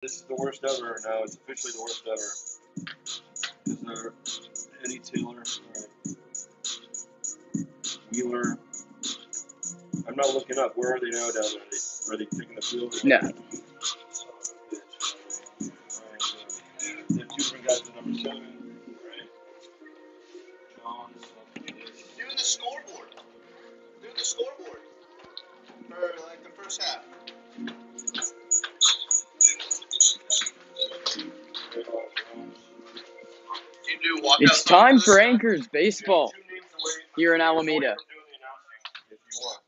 This is the worst ever now. It's officially the worst ever. Because they're Eddie Taylor, Wheeler. I'm not looking up. Where are they now down there? Are they taking the field? No. The two different guys at number 7, right? Jones. Do the scoreboard. Do the scoreboard. For like the first half. It's time for Anchors Baseball here in Alameda. If you want.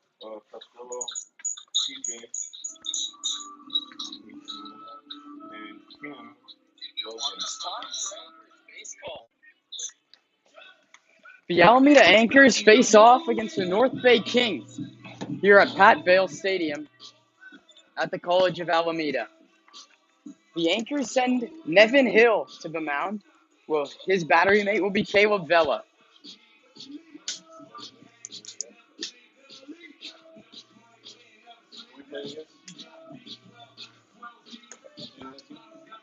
Costello, TJ, and Kim. The Alameda Anchors face off against the North Bay Kings here at Pat Vale Stadium at the College of Alameda. The Anchors send Nevin Hill to the mound. Well, his battery mate will be Caleb Vela.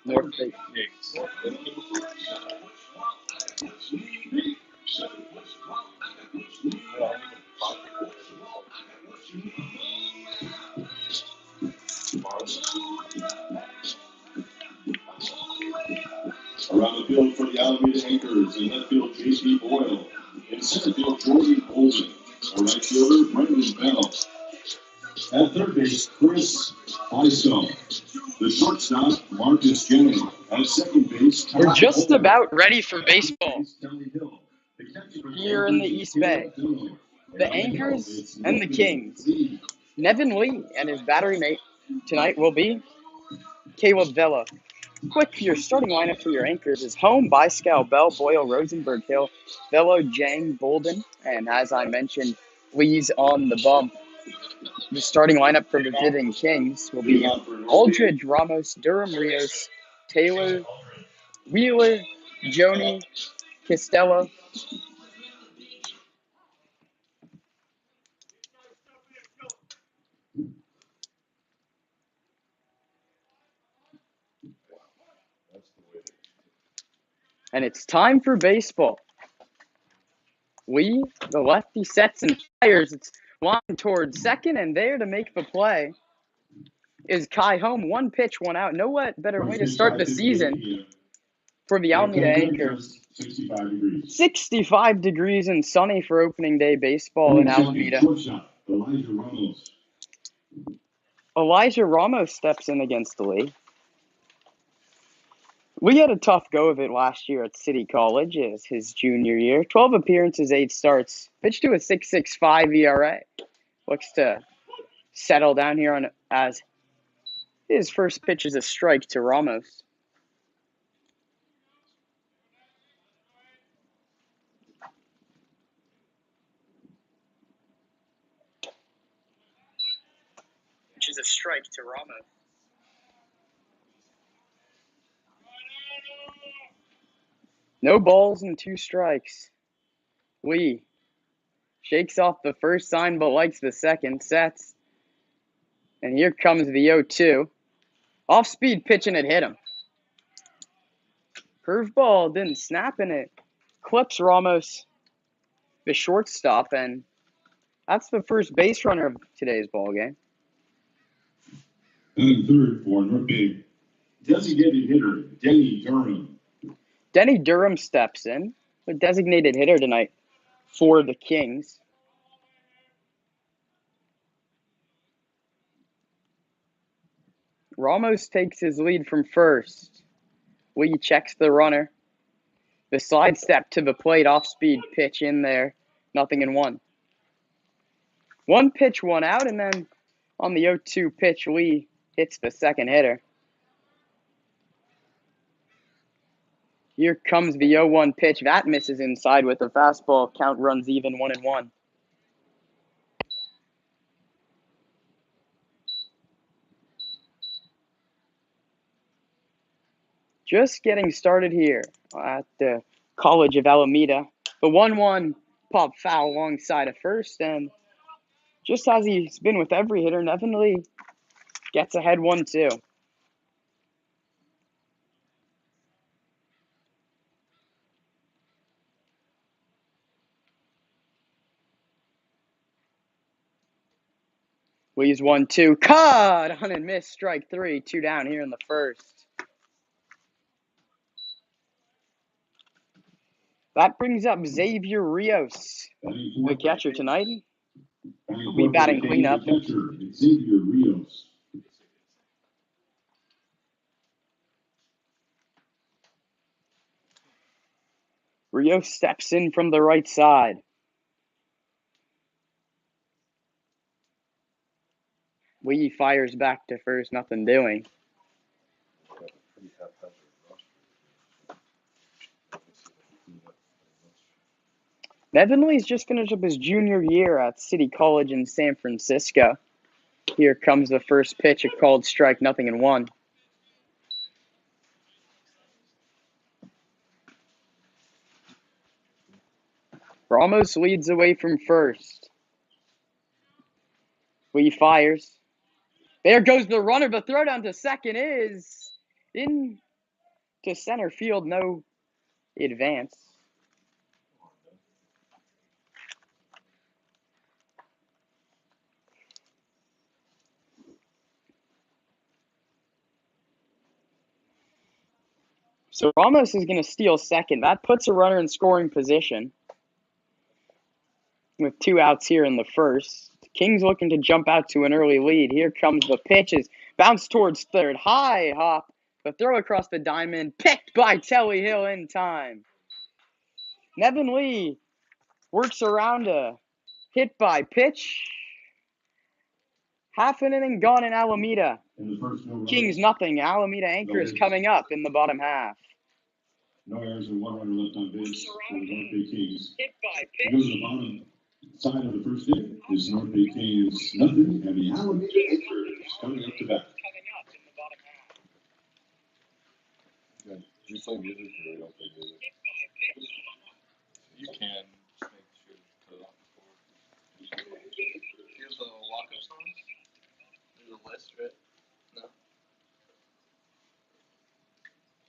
North Bay Kings. Around the field for the Alameda Anchors, in left field, J.C. Boyle. In center field, Jordan Bolden. A right fielder, Brendan Bell. At third base, Chris Bystone. The shortstop, Marcus Jennings. At second base, We're just about ready for baseball here in the East Bay. The Anchors and the Kings. Nevin Lee and his battery mate tonight will be Caleb Vela. Quick, your starting lineup for your Anchors is Home, Byscow, Bell, Boyle, Rosenberg, Hill, Velo, Jang, Bolden, and as I mentioned, Lee's on the bump. The starting lineup for the visiting Kings will be Aldridge, Ramos, Durham, Rios, Taylor, Wheeler, Joni, Costello. And it's time for baseball. Lee, the lefty, sets and fires. It's line towards second, and there to make the play is Kai Home. One pitch, one out. No better way to start the season for the Alameda Anchors. 65 degrees and sunny for opening day baseball in Alameda. Elijah Ramos steps in against Lee. We had a tough go of it last year at City College as his junior year. 12 appearances, 8 starts. Pitched to a 6.65 ERA. Looks to settle down here on as his first pitch is a strike to Ramos. Which is a strike to Ramos. No balls and 2 strikes. Lee shakes off the first sign but likes the second. Sets. And here comes the 0-2. Off-speed pitch and it hit him. Curveball didn't snap and it clips Ramos, the shortstop, and that's the first base runner of today's ball game. And third for North Bay, designated hitter, Denny Durham. Denny Durham steps in, the designated hitter tonight for the Kings. Ramos takes his lead from first. Lee checks the runner. The slide step to the plate, off-speed pitch in there. 0-1. 1 pitch, 1 out, and then on the 0-2 pitch, Lee hits the second hitter. Here comes the 0-1 pitch. That misses inside with a fastball. Count runs even, 1-1. Just getting started here at the College of Alameda. The 1-1 pop foul alongside of first, and just as he's been with every hitter, Nevin Lee gets ahead 1-2. Lee's 1-2. Caught on and missed. Strike 3. 2 down here in the first. That brings up Xavier Rios, the catcher tonight. He'll be batting cleanup. Xavier Rios. Rios steps in from the right side. Lee fires back to first, nothing doing. Nevin Lee's just finished up his junior year at City College in San Francisco. Here comes the first pitch, a called strike, 0-1. Ramos leads away from first. Lee fires. There goes the runner. The throw down to second is in to center field. No advance. So Ramos is going to steal second. That puts a runner in scoring position with 2 outs here in the first. Kings looking to jump out to an early lead. Here comes the pitches. Bounce towards third. High hop. The throw across the diamond. Picked by Telly Hill in time. Nevin Lee works around a hit by pitch. Half an inning gone in Alameda. Kings nothing. Alameda Anchors coming up in the bottom half. No errors and 1 runner left on base for the North Bay Kings. Hit by pitch. Goes to the bottom side of the first inning is North Bay Kings nothing, and the Alameda Anchors coming up to bat. Do you play music or you don't play music? You can just make sure to cut it off before. Here's the walk-up songs. There's a list, right? No.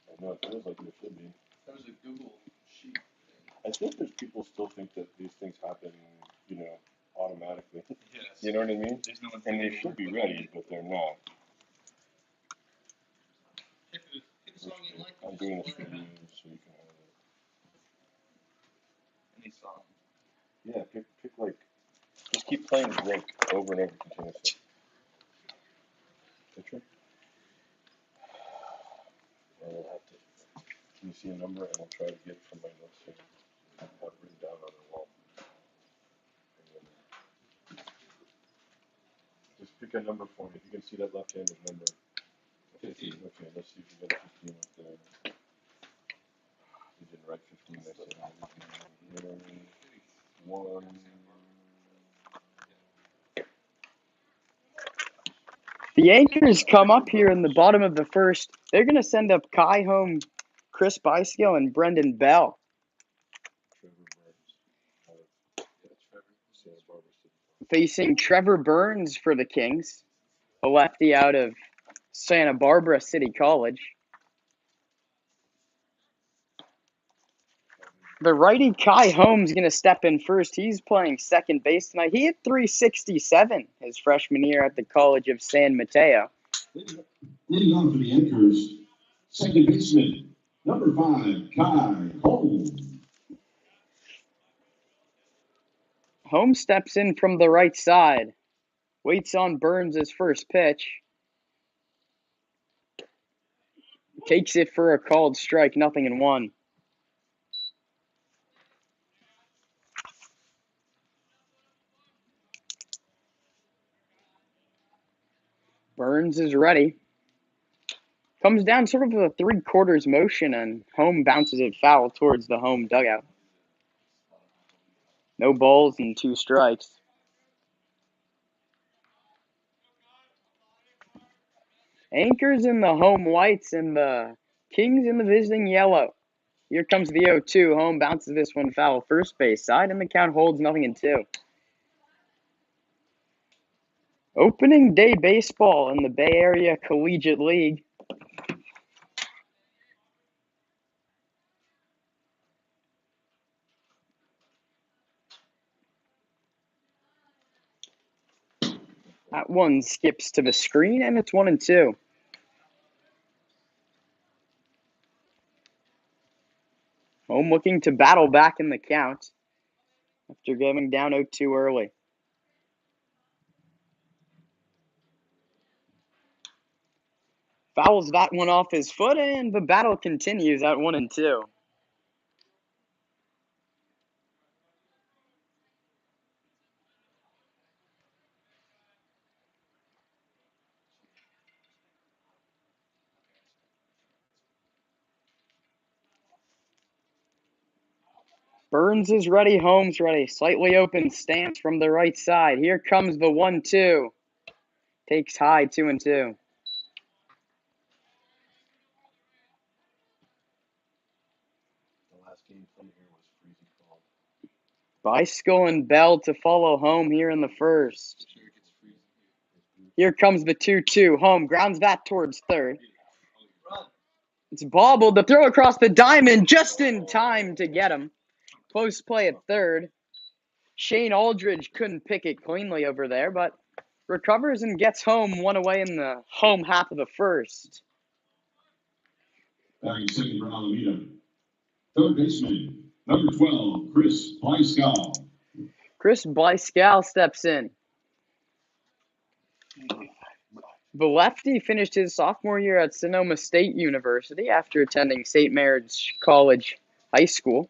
I know, it feels like there should be. There was a Google sheet thing. I think there's people still think that these things happen, automatically. Yes. You know what I mean? There's no one And they should be ready, but they're not. Pick a song you like. I'm doing this for you, so you can have it. Any song. Yeah, pick like, just keep playing Drake over and over continuously. Picture? And we'll have to, can you see a number? And I'll try to get it from my notes here. I have it written down on the wall. Just pick a number for me. If you can see that left-handed number. 15. Okay, let's see if you got 15 up there. You didn't write 15. I said 1. The Anchors come up here in the bottom of the first. They're going to send up Kai home, Chris Byskill, and Brendan Bell. Facing Trevor Burns for the Kings, a lefty out of Santa Barbara City College. The righty Kai Holmes going to step in first. He's playing second base tonight. He hit .367 his freshman year at the College of San Mateo. Leading on for the Anchors, second baseman, number 5, Kai Holmes. Holmes steps in from the right side. Waits on Burns' first pitch. Takes it for a called strike, 0-1. Burns is ready. Comes down sort of a 3/4 motion, and Holmes bounces it foul towards the home dugout. No balls and 2 strikes. Anchors in the home whites and the Kings in the visiting yellow. Here comes the 0-2. Holmes bounces this one foul first base side, and the count holds 0-2. Opening day baseball in the Bay Area Collegiate League. That one skips to the screen, and it's 1-2. Home looking to battle back in the count after going down 0-2 early. Fouls that one off his foot, and the battle continues at 1-2. Burns is ready, Holmes ready. Slightly open stance from the right side. Here comes the 1-2. Takes high, 2-2. The last game played here was freezing cold. Bicycle and Bell to follow home here in the first. Here comes the 2-2. Home grounds that towards third. It's bobbled. The throw across the diamond just in time to get him. Close play at third. Shane Aldridge couldn't pick it cleanly over there, but recovers and gets home one away in the home half of the first. Batting second for Alameda. Third baseman, number 12, Chris Blyskow. Chris Blyskow steps in. The lefty finished his sophomore year at Sonoma State University after attending St. Mary's College High School.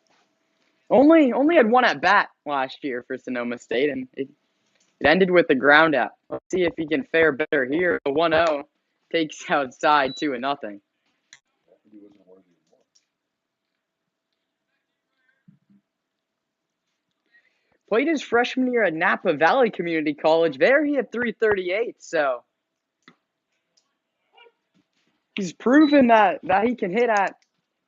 Only had one at bat last year for Sonoma State, and it ended with a ground out. Let's see if he can fare better here. The 1-0 takes outside 2-0. He wasn't worthy anymore. Played his freshman year at Napa Valley Community College. There he had .338, so he's proven that he can hit at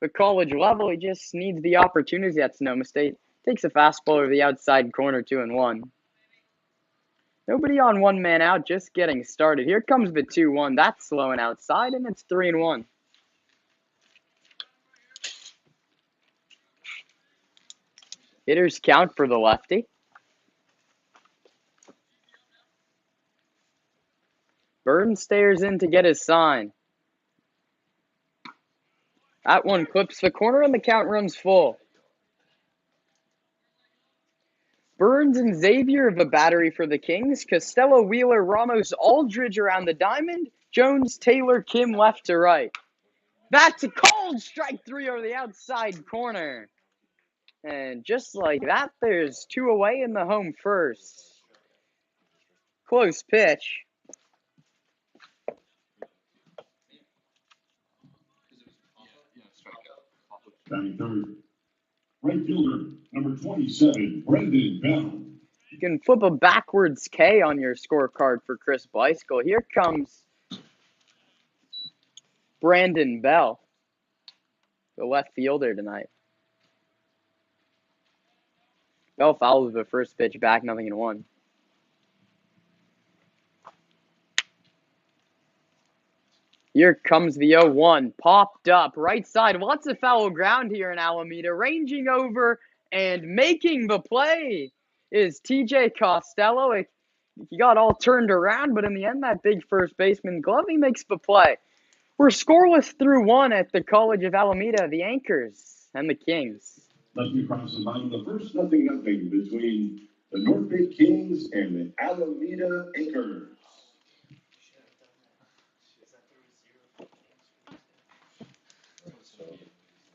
the college level. He just needs the opportunity at Sonoma State. Takes a fastball over the outside corner, 2-1. Nobody on one man out, just getting started. Here comes the 2-1. That's slowing outside, and it's 3-1. Hitters count for the lefty. Burton stares in to get his sign. That one clips the corner, and the count runs full. Burns and Xavier of the battery for the Kings. Costello, Wheeler, Ramos, Aldridge around the diamond. Jones, Taylor, Kim left to right. That's a cold strike 3 over the outside corner. And just like that, there's 2 away in the home first. Close pitch. Batting third, right fielder, number 27, Brendan Bell. You can flip a backwards K on your scorecard for Chris Blyskow. Here comes Brandon Bell, the left fielder tonight. Bell fouls the first pitch back, 0-1. Here comes the 0-1, popped up, right side. Lots of foul ground here in Alameda. Ranging over and making the play is TJ Costello. He got all turned around, but in the end, that big first baseman glove, he makes the play. We're scoreless through 1 at the College of Alameda, the Anchors and the Kings. Let's be across the bottom of the first, 0-0 between the North Bay Kings and the Alameda Anchors. So,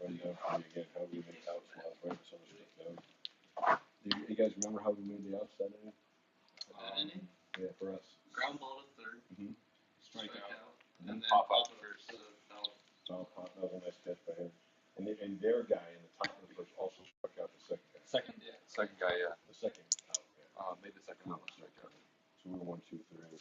run down for you again, how we make outs last night, so much stuff down. Do you guys remember how we made the outs that inning? That inning? Yeah, for us. Ground ball to third, Mm-hmm. strike out, and then Pop pop out. first. Foul pop, that was a nice catch by him. And their guy in the top of the first also struck out the second guy. Second guy, yeah. The second out, yeah. Made the second one strike out. So we were 1, 2, 3.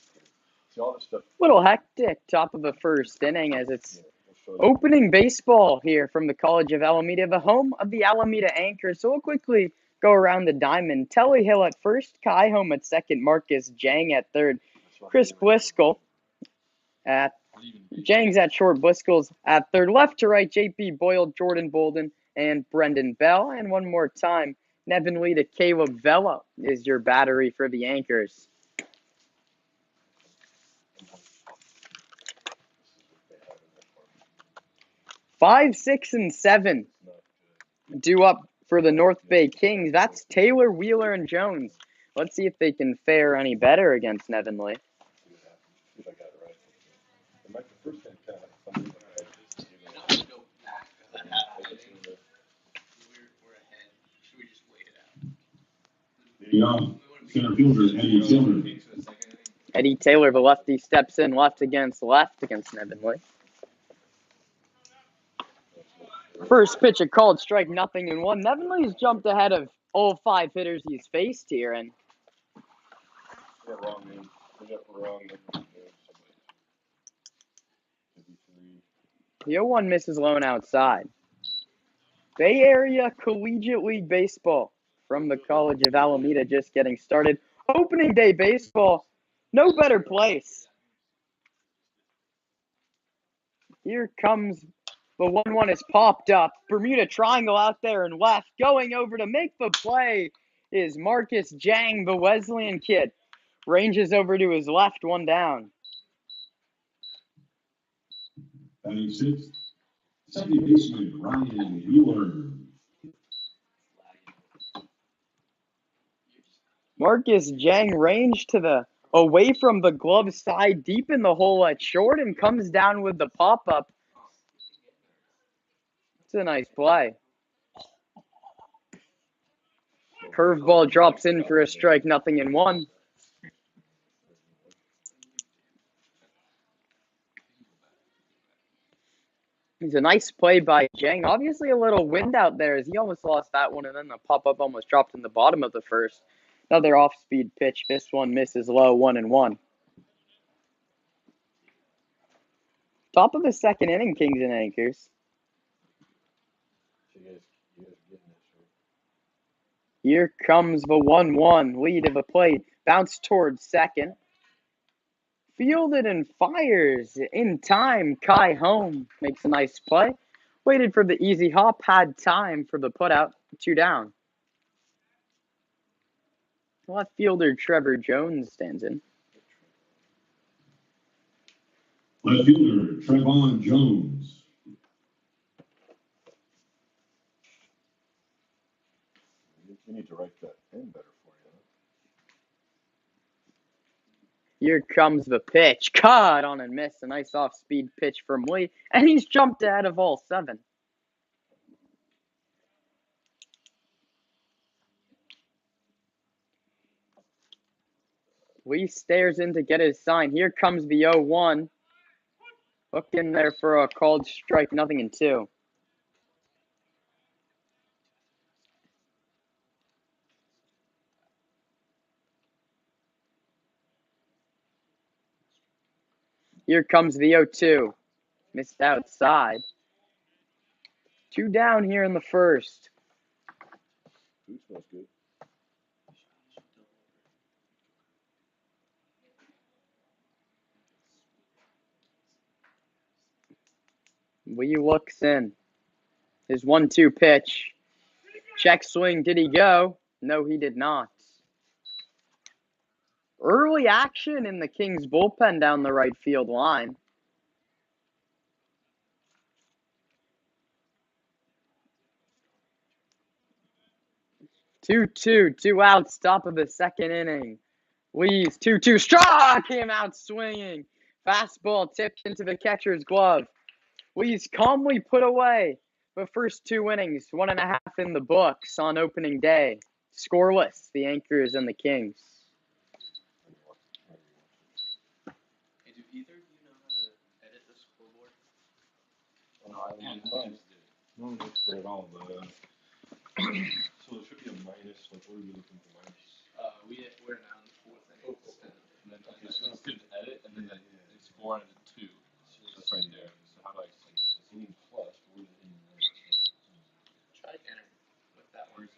See all this stuff. Little hectic top of the first inning as it's Yeah, we'll show you. opening baseball here from the College of Alameda, the home of the Alameda Anchors. So we'll quickly go around the diamond. Telly Hill at first, Kai home at second, Marcus Jang at third, Chris Bliscoe at Jang's at short, Bliscoe's at third. Left to right, JP Boyle, Jordan Bolden, and Brendan Bell. And one more time, Nevin Lee to Caleb Vela is your battery for the Anchors. 5, 6, and 7 due up for the North Bay Kings. That's Taylor, Wheeler, and Jones. Let's see if they can fare any better against Nevin Lee. See if I got it right. It might the first time count. Something like that. Not to go back because that happened. We're ahead. Should we just wait it out? Leading off, center fielder Eddie Taylor. Eddie Taylor, the lefty, steps in left against Nevin Lee. First pitch, a called strike, 0-1. Nevin Lee's jumped ahead of all 5 hitters he's faced here, and We got wrong name. We got wrong name. the 0-1 misses lone outside. Bay Area Collegiate League Baseball from the College of Alameda just getting started. Opening day baseball, no better place. Here comes the 1-1 is popped up. Bermuda Triangle out there and left. Going over to make the play is Marcus Jang, the Wesleyan kid. Ranges over to his left, 1 down. Batting sixth, second baseman Ryan Wheeler. Marcus Jang range to the away from the glove side, deep in the hole at short, and comes down with the pop-up. It's a nice play. Curveball drops in for a strike, 0-1. It's a nice play by Jang. Obviously a little wind out there as he almost lost that one, and then the pop-up almost dropped in the bottom of the first. Another off-speed pitch. This one misses low, 1-1. Top of the second inning, Kings and Anchors. Here comes the 1-1. Lead of the plate. Bounce towards second. Fielded and fires in time. Kai Home makes a nice play. Waited for the easy hop. Had time for the putout. 2 down. Left fielder Trevor Jones stands in. Left fielder Trevon Jones. You need to write that in better for you. Here comes the pitch. Caught on and missed. A nice off-speed pitch from Lee. And he's jumped ahead of all 7. Lee stares in to get his sign. Here comes the 0-1. Hooked in there for a called strike, 0-2. Here comes the 0-2. Missed outside. 2 down here in the first. Food smells good. Lee looks in. His 1-2 pitch. Check swing. Did he go? No, he did not. Early action in the Kings bullpen down the right field line. 2-2, 2 outs, top of the second inning. Lee's 2-2, struck him out swinging. Fastball tipped into the catcher's glove. Lee's calmly put away the first 2 innings, 1.5 in the books on opening day. Scoreless, the Anchors and the Kings. Hey, do either of you know how to edit the scoreboard? No, no expert at all, but so it should be a minus. Like, what are we looking for minus? We're now in the 4th inning. And then, okay, so it's good to edit, and then they score into 2. So that's right there. So how do I see it? You need plus, but where's the in? Try enter with that word.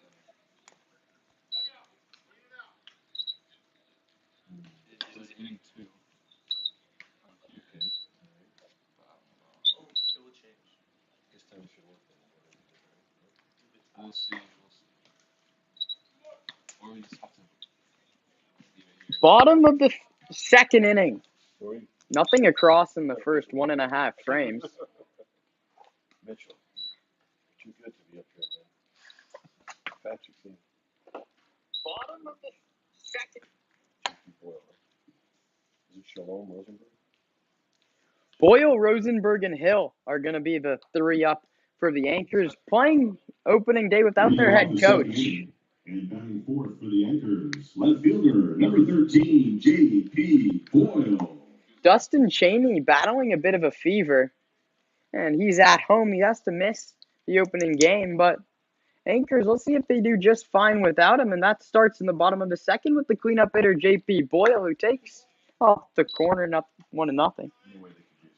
It was inning 2. Okay. Oh, it will change. This time it should work then. We'll see. Or we just have to leave it here. Bottom of the second inning. Sorry? Nothing across in the first 1.5 frames. Mitchell. Too good to be up here, man. Patrick King. Bottom of the second. JP Boyle. Is it Shalom Rosenberg? Boyle, Rosenberg, and Hill are going to be the 3 up for the Anchors, playing opening day without their head coach. And batting fourth for the Anchors, left fielder, number 13, J.P. Boyle. Dustin Cheney battling a bit of a fever, and he's at home. He has to miss the opening game, but Anchors, let's see if they do just fine without him, and that starts in the bottom of the second with the cleanup hitter, J.P. Boyle, who takes off the corner, 1-0. No way they could use it.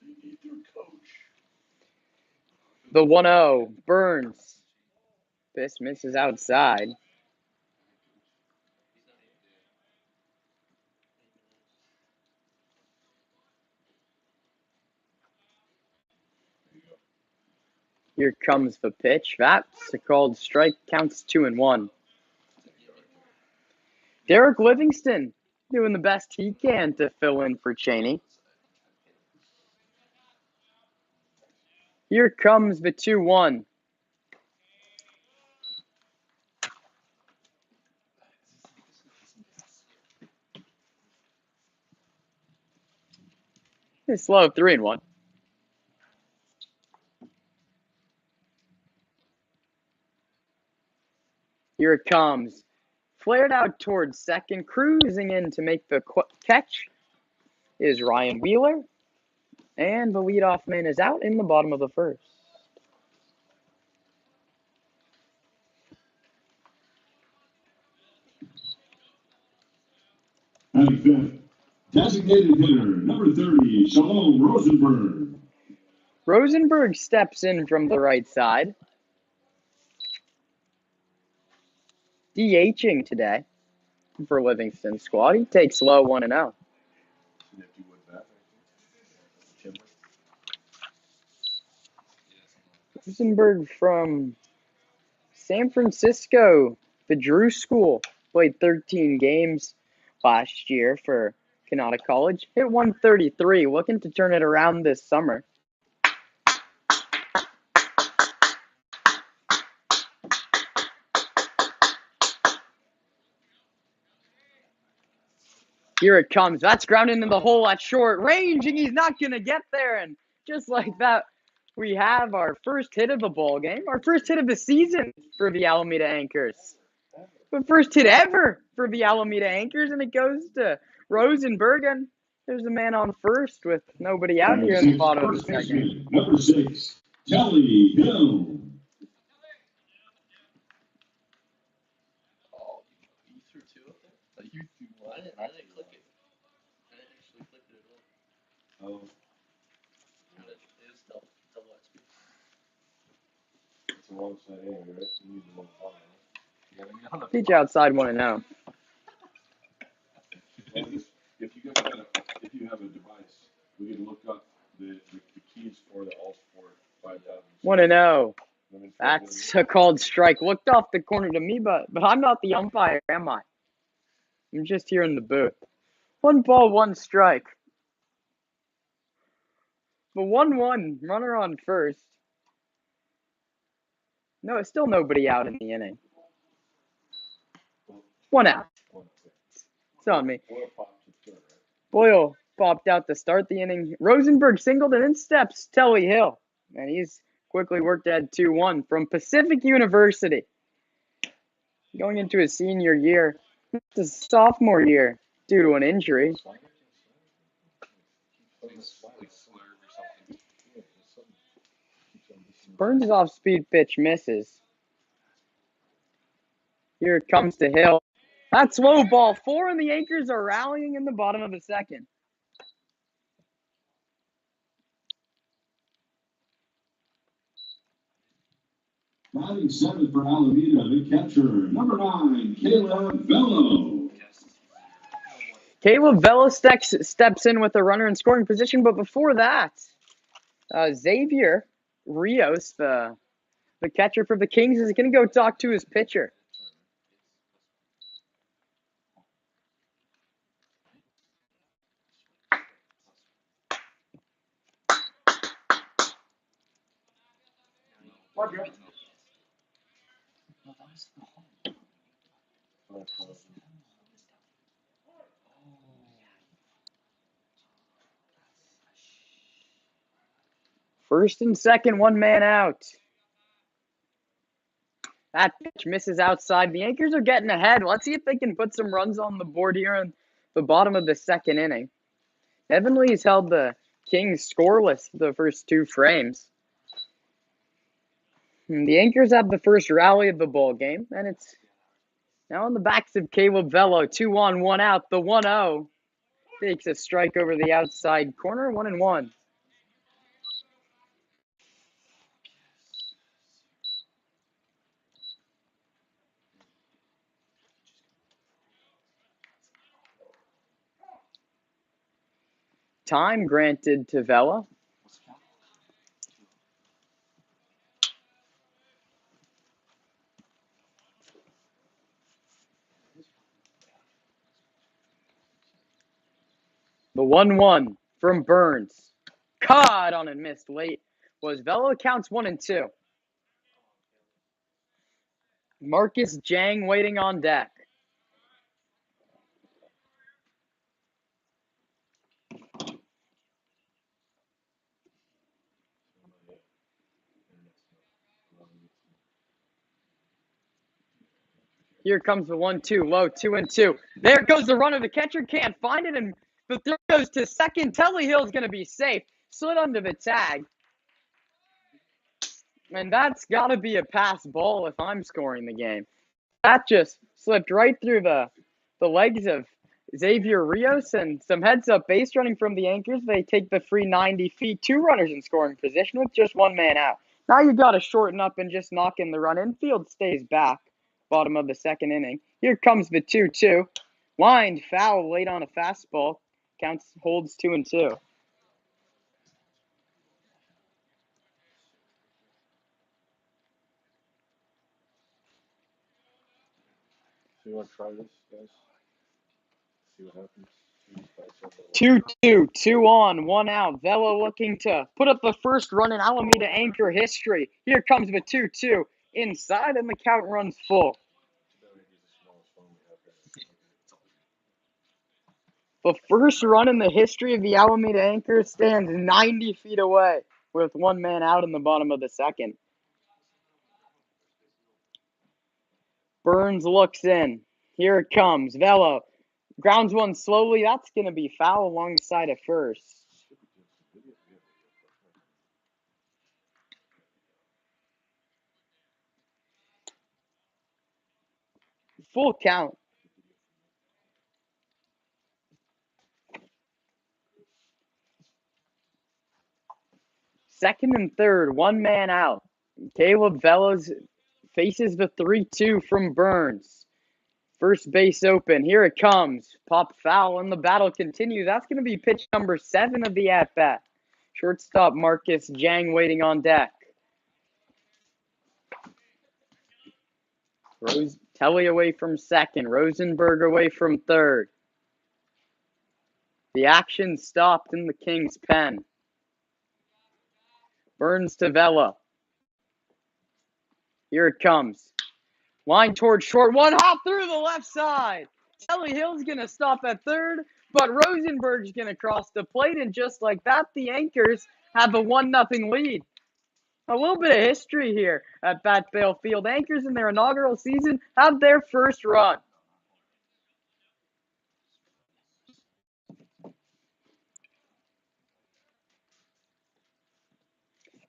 They need their coach. The 1-0, Burns. This misses outside. Here comes the pitch. That's a called strike. Counts 2-1. Derek Livingston doing the best he can to fill in for Cheney. Here comes the 2-1. It's low 3-1. Here it comes. Flared out towards second. Cruising in to make the catch is Ryan Wheeler. And the leadoff man is out in the bottom of the first. Batting fifth, designated hitter, number 30, Shalom Rosenberg. Rosenberg steps in from the right side. DHing today for Livingston's squad. He takes low 1-0. Nifty wood bat. Timber. Rosenberg from San Francisco, the Drew School. Played 13 games last year for Kanata College. Hit 133, looking to turn it around this summer. Here it comes. That's grounded into the hole at short range, and he's not going to get there. And just like that, we have our first hit of the ball game, our first hit of the season for the Alameda Anchors. The first hit ever for the Alameda Anchors, and it goes to Rosenberg. And there's a man on first with nobody out here in the bottom of the second. Number 6, Kelly Hill. Oh, you threw 2 up there? You threw 1. I didn't click it. I didn't actually click it at all. Oh, But it is double XP. it's the wrong side anyway, right? You need the one bottom, right? Pitch outside 1-0. If you have a device, we can look up the keys for the all sport 5000. 1-0. That's a called strike. Looked off the corner to me, but I'm not the umpire, am I? I'm just here in the booth. 1 ball, 1 strike. The 1-1, runner on first. No, it's still nobody out in the inning. 1 out. It's on me. Boyle popped out to start the inning. Rosenberg singled and in steps Telly Hill. And he's quickly worked at 2-1 from Pacific University. Going into his senior year. It's his sophomore year due to an injury. Burns' off-speed pitch misses. Here it comes to Hill. That's low ball 4, and the Anchors are rallying in the bottom of the second. Batting 7 for Alameda, the catcher, number 9, Caleb Bello. Caleb Vela steps in with a runner in scoring position, but before that, Xavier Rios, the catcher for the Kings, is going to go talk to his pitcher. First and second, one man out. That pitch misses outside. The Yankees are getting ahead. Let's see if they can put some runs on the board here in the bottom of the second inning. Evan Lee's held the Kings scoreless for the first two frames. And the Yankees have the first rally of the ball game, and it's now on the backs of Caleb Velo. 2 on, 1 out. The 1-0 takes a strike over the outside corner. 1-1. Time granted to Vela. The 1-1 from Burns. Caught on and missed late was Velo. Counts 1-2. Marcus Jang waiting on deck. Here comes the 1-2, low, 2-2. There goes the runner. The catcher can't find it, and the throw goes to second. Telly Hill's going to be safe. Slid under the tag. And that's got to be a pass ball if I'm scoring the game. That just slipped right through the legs of Xavier Rios, and some heads-up base running from the Yankees. They take the free 90 feet. Two runners in scoring position with just one man out. Now you got to shorten up and just knock in the run. Infield stays back. Bottom of the second inning. Here comes the 2-2. Lined foul late on a fastball. Holds 2-2. So you want to try this, guys? See what happens. 2-2, 2 on, 1 out. Vela looking to put up the first run in Alameda Anchor history. Here comes the 2-2 inside, and the count runs full. The first run in the history of the Alameda Anchor stands 90 feet away with one man out in the bottom of the second. Burns looks in. Here it comes. Velo grounds one slowly. That's going to be foul alongside of first. Full count. Second and third, one man out. Caleb Velos faces the 3-2 from Burns. First base open. Here it comes. Pop foul, and the battle continues. That's going to be pitch number 7 of the at-bat. Shortstop Marcus Jang waiting on deck. Telly away from second. Rosenberg away from third. The action stopped in the Kings' pen. Burns to Vela. Here it comes. Line towards short. One hop through the left side. Telly Hill's going to stop at third, but Rosenberg's going to cross the plate, and just like that, the Anchors have a 1-0 lead. A little bit of history here at Bat Bale Field. Anchors in their inaugural season have their first run.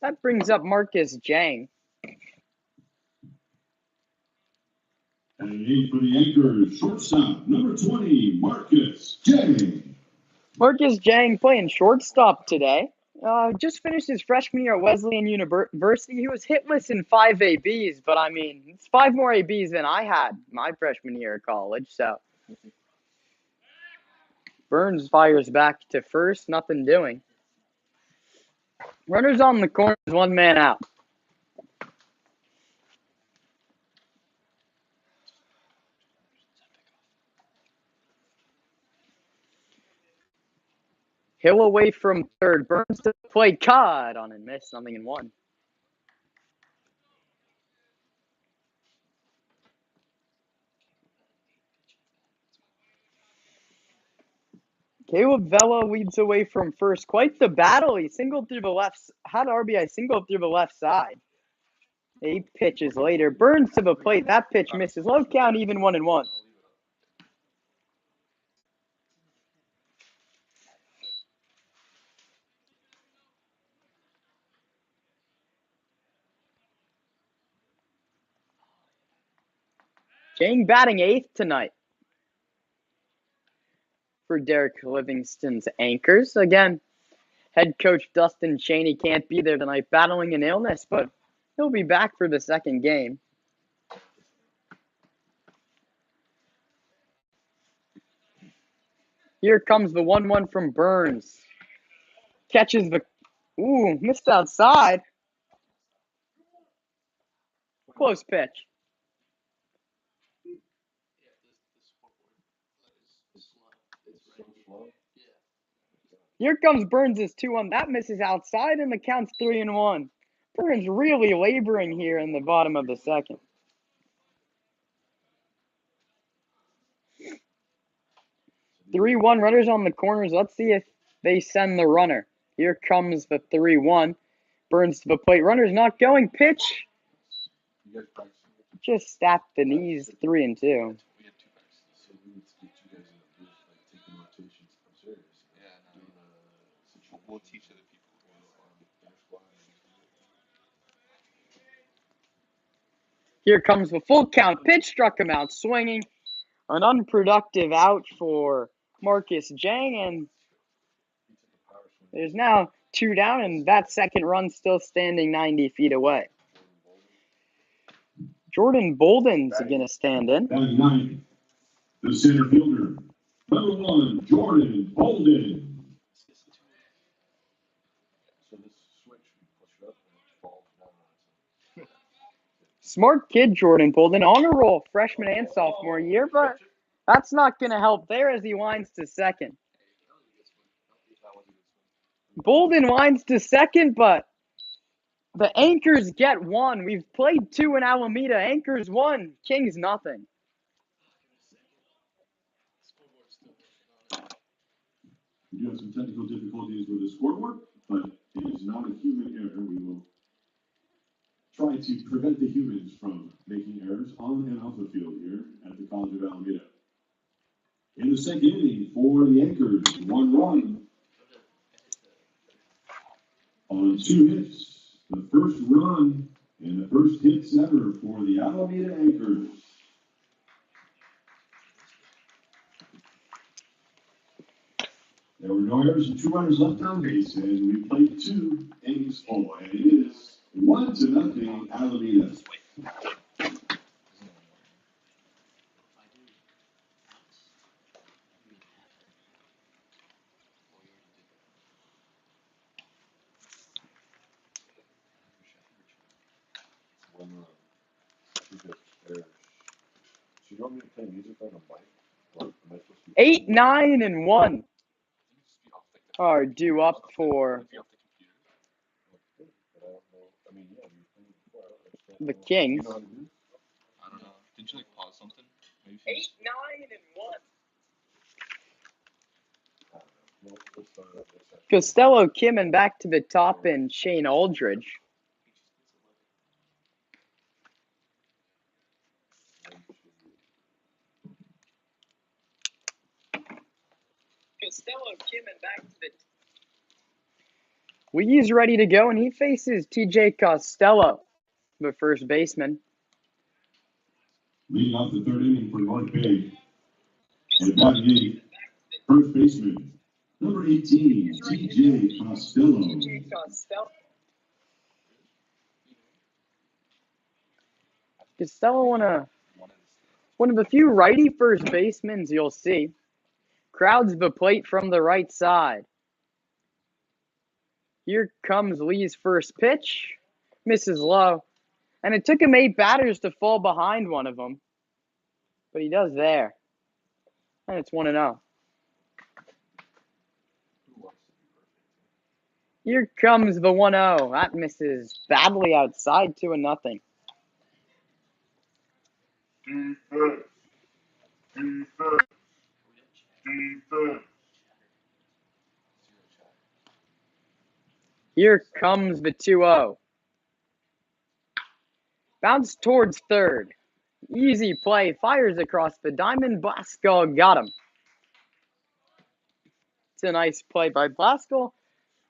That brings up Marcus Jang. And in for the Anchors, shortstop, number 20, Marcus Jang. Marcus Jang playing shortstop today. Just finished his freshman year at Wesleyan University. He was hitless in 5 ABs, but I mean, it's 5 more ABs than I had my freshman year of college. So Burns fires back to first, nothing doing. Runners on the corners, one man out. Hill away from third. Burns to the plate. Caught on and missed. 0-1. Caleb Vela leads away from first. Quite the battle. He singled through the left. Had RBI singled through the left side. 8 pitches later. Burns to the plate. That pitch misses. Low count, even 1-1. Jang batting 8th tonight for Derek Livingston's Anchors. Again, head coach Dustin Cheney can't be there tonight, battling an illness, but he'll be back for the second game. Here comes the 1-1 from Burns. Catches the... Ooh, missed outside. Close pitch. Here comes Burns' 2-1. That misses outside, and the count's 3-1. Burns really laboring here in the bottom of the second. 3-1, runners on the corners. Let's see if they send the runner. Here comes the 3-1. Burns to the plate. Runner's not going. Pitch. Just tapped the knees. 3-2. We'll teach other people. Here comes the full count. Pitch struck him out swinging. An unproductive out for Marcus Jang, and there's now 2 down, and that second run still standing 90 feet away. Jordan Bolden's going to stand in. Batting 9th, the center fielder, number 1, Jordan Bolden. Smart kid, Jordan Bolden. On a roll, freshman and sophomore year, but that's not going to help there as he winds to second. Bolden winds to second, but the Anchors get 1. We've played 2 in Alameda. Anchors 1, Kings nothing. We do have some technical difficulties with the scoreboard, but it is not a human error. We will try to prevent the humans from making errors on and off the field here at the College of Alameda. In the second inning for the Anchors, 1 run on 2 hits. The first run and the first hits ever for the Alameda Anchors. There were no errors and 2 runners left on base, and we played 2 innings full, and it is 1-0 Alameda. So you want me to play music on a mic? Or am I supposed to be 8, 9, and 1 are due up for the Kings. You know how to do it? I don't know. Didn't you pause something? Maybe 8, 9, and 1. Well, let's start up this session. Costello, Kim, and back to the top, and Shane Aldridge. Costello, Kim, and back to the. Lee's ready to go, and he faces TJ Costello, the first baseman. Leading off the third inning for North Bay. And batting 8th, first baseman, number 18, TJ Costello. Costello, one of the few righty first basemen you'll see. Crowds the plate from the right side. Here comes Lee's first pitch. Misses low. And it took him 8 batters to fall behind one of them. But he does there. And it's 1-0. Here comes the 1-0. That misses badly outside, 2-0. Here comes the 2-0. Bounce towards third. Easy play. Fires across the diamond. Blasco got him. It's a nice play by Blasco.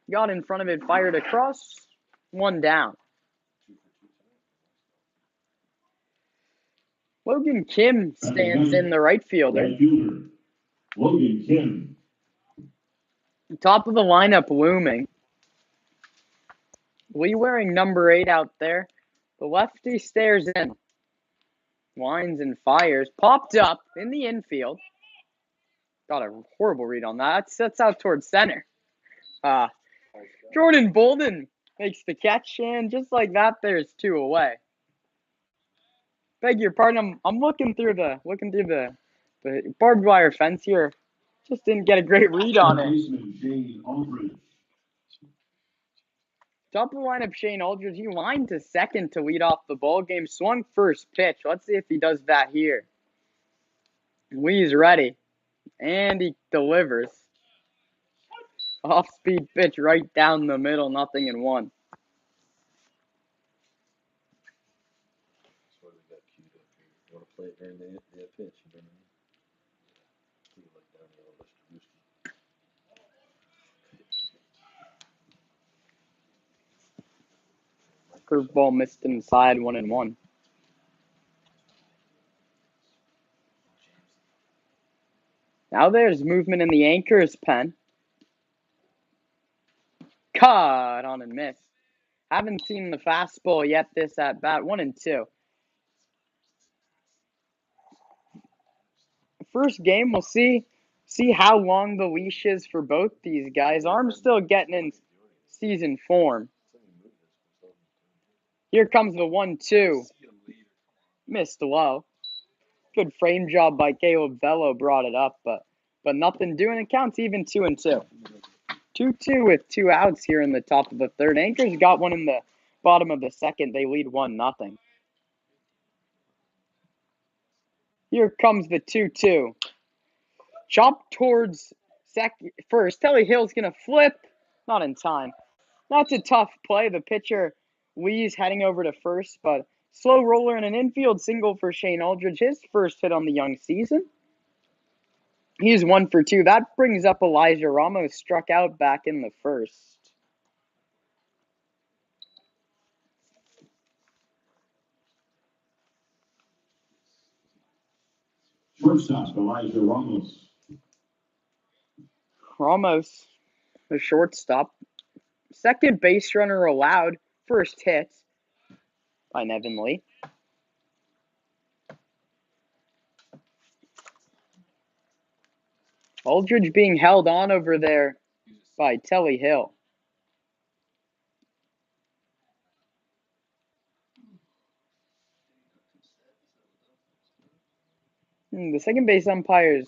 Got in front of it, fired across. 1 down. Logan Kim stands in the right fielder. Right fielder, Logan Kim. Top of the lineup looming. Lee wearing number 8 out there. The lefty stares in. Winds and fires. Popped up in the infield. Got a horrible read on that. That's out towards center. Jordan Bolden makes the catch, and just like that, there's 2 away. Beg your pardon. I'm looking through the barbed wire fence here. Just didn't get a great read on it. Top of the lineup, Shane Aldridge. He lined to second to lead off the ball game. Swung first pitch. Let's see if he does that here. Lee's ready, and he delivers. Off-speed pitch right down the middle. 0-1. That's why we got queued up here. You want to play it during the pitch? You know? Put it like down there on Mr. Brewski. Curveball missed inside. 1-1. Now there's movement in the anchor's pen. Caught on and miss. Haven't seen the fastball yet this at bat. 1-2. First game, we'll see how long the leash is for both these guys. Arm's still getting in season form. Here comes the 1-2. Missed low. Good frame job by Caleb Vello, brought it up, but nothing doing. It counts even 2-2. 2-2 with 2 outs here in the top of the third. Anchors got one in the bottom of the second. They lead 1-0. Here comes the 2-2. Chop towards first. Telly Hill's going to flip. Not in time. That's a tough play. The pitcher, Lee's heading over to first, but slow roller and an infield single for Shane Aldridge. His first hit on the young season. He's 1 for 2. That brings up Elijah Ramos, struck out back in the first. Shortstop, Elijah Ramos. Ramos, the shortstop. Second base runner allowed. First hit by Nevin Lee. Aldridge being held on over there by Telly Hill. The second base umpire's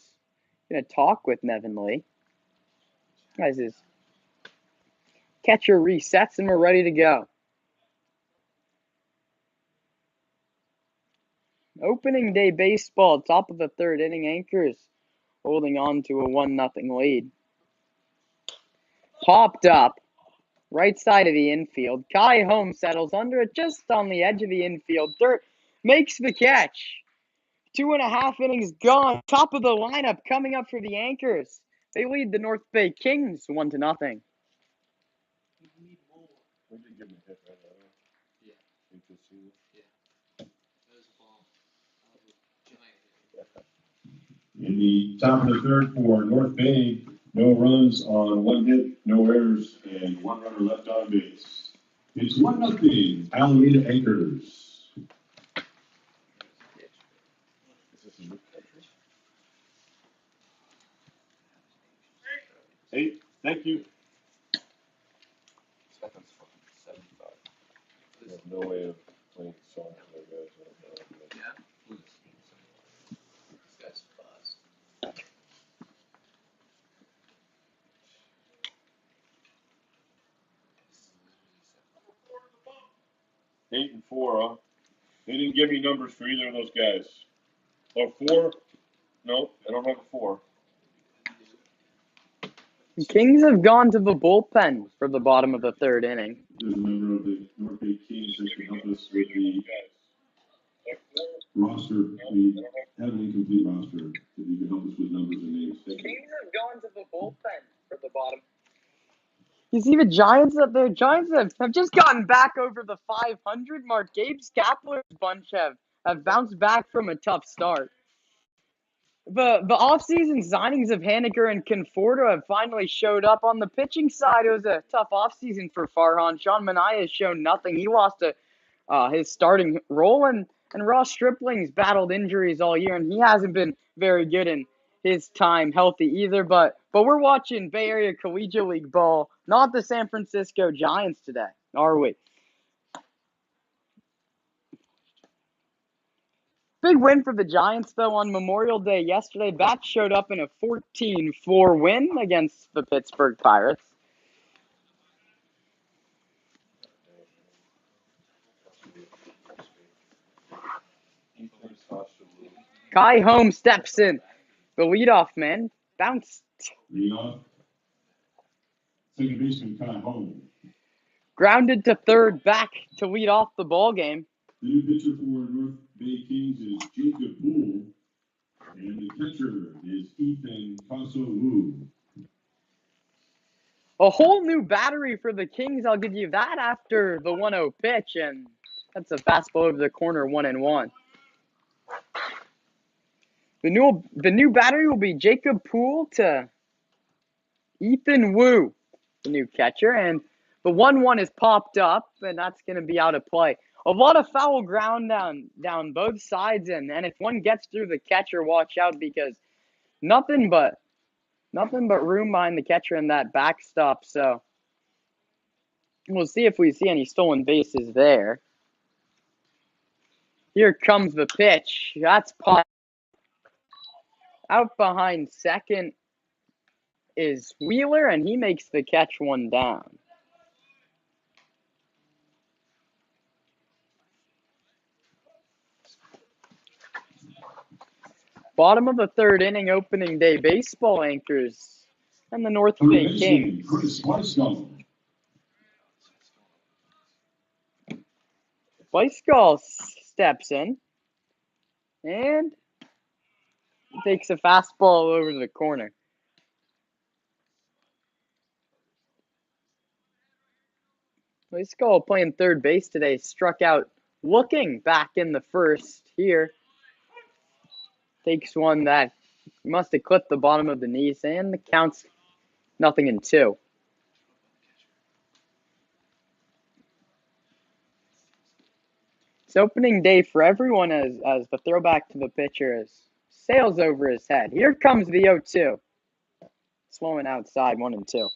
going to talk with Nevin Lee. Guys, his catcher resets and we're ready to go. Opening day baseball, top of the third inning. Anchors holding on to a 1-0 lead. Popped up, right side of the infield. Kai Holmes settles under it, just on the edge of the infield. Dirt makes the catch. 2.5 innings gone. Top of the lineup coming up for the Anchors. They lead the North Bay Kings 1-0. We did give him a hit right now. Yeah. You can see it. That was a ball. Giant. In the top of the third for North Bay, no runs on 1 hit, no errors, and 1 runner left on base. It's 1-0, Alameda Anchors. Hey, thank you. Second's fucking 75. There's no way of playing the song for those guys. I don't know. Yeah. This guy's fast. 8-4, huh? They didn't give me numbers for either of those guys. Or 4? No, I don't have a 4. The Kings have gone to the bullpen for the bottom of the third inning. There's a member of the North Bay Kings that can help us with the roster. We have an incomplete roster. If you can help us with numbers and names. The Kings have gone to the bullpen for the bottom. You see the Giants up there? Giants have just gotten back over the 500 mark. Gabe Skapler's bunch have bounced back from a tough start. The offseason signings of Haneker and Conforto have finally showed up. On the pitching side, it was a tough offseason for Farhan. Sean Manaea has shown nothing. He lost his starting role, and Ross Stripling's battled injuries all year, and he hasn't been very good in his time healthy either. But we're watching Bay Area Collegiate League ball, not the San Francisco Giants today, are we? Big win for the Giants, though, on Memorial Day yesterday. Bats showed up in a 14-4 win against the Pittsburgh Pirates. Kai Holmes steps in. The leadoff man bounced. Leadoff. Second baseman Kai Holmes. Grounded to third, back to lead off the ball game. The new pitcher for North Bay Kings is Jacob Poole, and the catcher is Ethan Kaso-Wu. A whole new battery for the Kings, I'll give you that, after the 1-0 pitch, and that's a fastball over the corner, 1-1. The new battery will be Jacob Poole to Ethan Wu, the new catcher, and the 1-1 is popped up, and that's going to be out of play. A lot of foul ground down both sides, and if one gets through the catcher, watch out, because nothing but room behind the catcher in that backstop. So we'll see if we see any stolen bases there. Here comes the pitch. That's popped. Out behind second is Wheeler, and he makes the catch, one down. Bottom of the third inning, opening day baseball anchors and the North Bay Kings. Weisgall steps in and takes a fastball over the corner. Weisgall playing third base today, struck out looking back in the first here. Takes one that must have clipped the bottom of the knees, and the count's 0-2. It's opening day for everyone as the throwback to the pitcher sails over his head. Here comes the 0-2. Slowing outside, 1-2.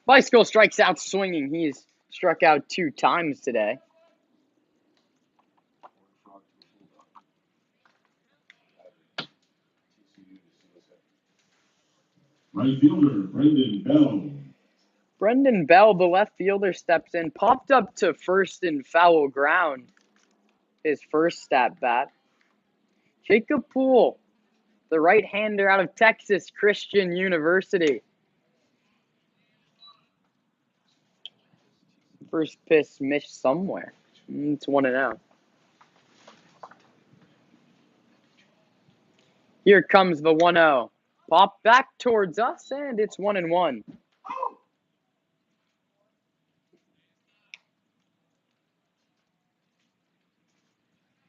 Weisgall strikes out swinging. He's struck out 2 times today. Right fielder, Brendan Bell. Brendan Bell, the left fielder, steps in. Popped up to first in foul ground. His first at bat. Jacob Poole, the right-hander out of Texas Christian University. First pitch missed somewhere. It's 1-0. Here comes the 1-0. Pop back towards us, and it's 1-1.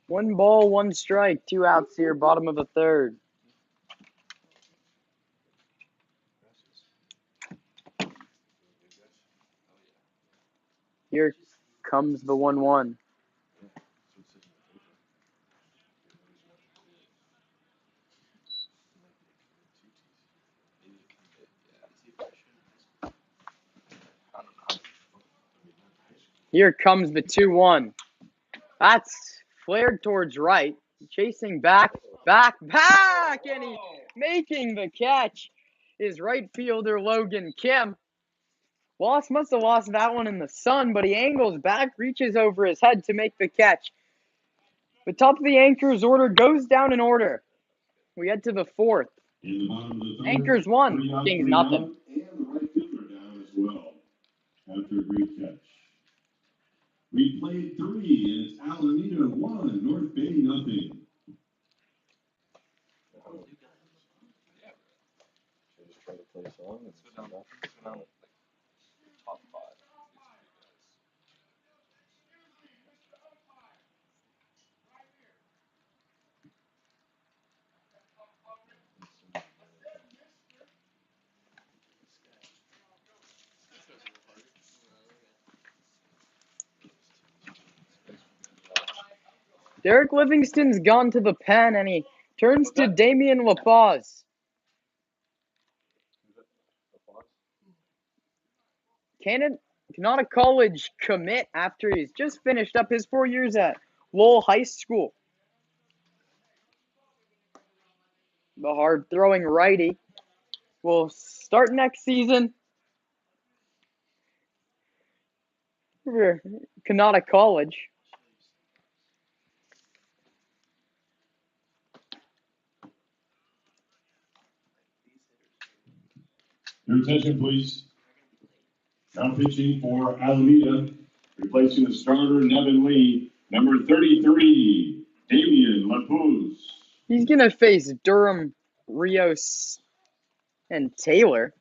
One ball, one strike, 2 outs here, bottom of the third. Here comes the 1-1. Here comes the 2-1. That's flared towards right. Chasing back, and he making the catch is right fielder Logan Kim. Loss must have lost that one in the sun, but he angles back, reaches over his head to make the catch. The top of the Anchors order goes down in order. We head to the fourth. Anchors 1, Kings nothing. And the right fielder down as well after a great catch. We played 3, and it's Alameda 1, North Bay nothing. Should I just try to play a song and Sit down. nothing? Sit down. Top 5. Derek Livingston's gone to the pen, and he turns to Damian LaPaz. Cannot a college commit after he's just finished up his 4 years at Lowell High School. The hard-throwing righty will start next season for Kanata College. Your attention, please. Now pitching for Alameda, replacing the starter, Nevin Lee, number 33, Damian LaPuz. He's going to face Durham, Rios, and Taylor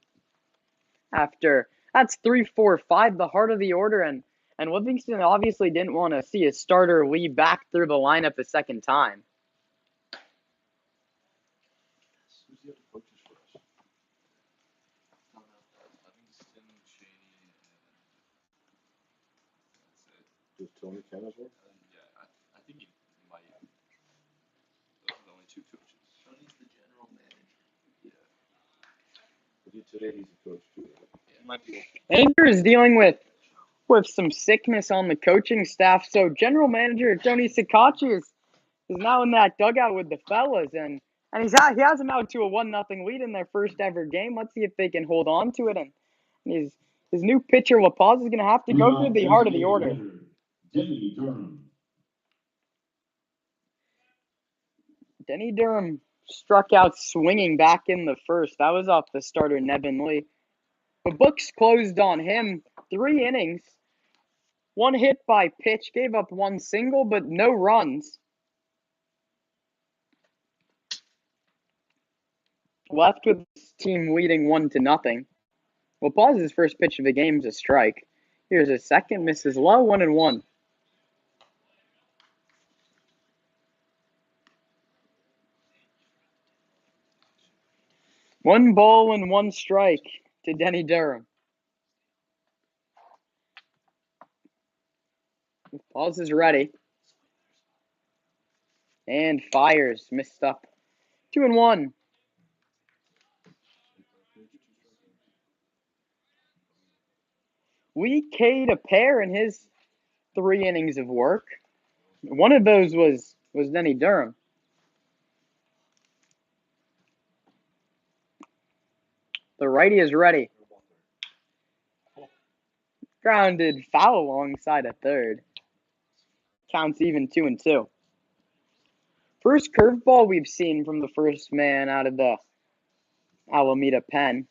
after. That's 3, 4, 5, the heart of the order, and Livingston obviously didn't want to see his starter Lee back through the lineup a second time. Who's the other coaches for us? Livingston, Cheney, and that's it. Does Tony Canada's work? Yeah, I think he might. Those are the only 2 coaches. Tony's the general manager. But today he's a coach too. Right? He might be. Anchor is dealing with some sickness on the coaching staff, so general manager Tony Sikachi is now in that dugout with the fellas, and he has them out to a 1-0 lead in their first ever game. Let's see if they can hold on to it, and his new pitcher La Paz is going to have to go through the heart of the order. Denny Durham. Denny Durham struck out swinging back in the first. That was off the starter Nevin Lee. The books closed on him. 3 innings. 1 hit by pitch, gave up 1 single, but no runs. Left with his team leading 1-0. La Paz's first pitch of the game is a strike. Here's his second, misses low, 1-1. One ball and 1 strike to Denny Durham. Pause is ready. And fires. Missed up. 2-1. Lee K'd a pair in his 3 innings of work. One of those was Denny Durham. The righty is ready. Grounded foul alongside a third. Counts even 2-2. First curveball we've seen from the first man out of the Alameda pen.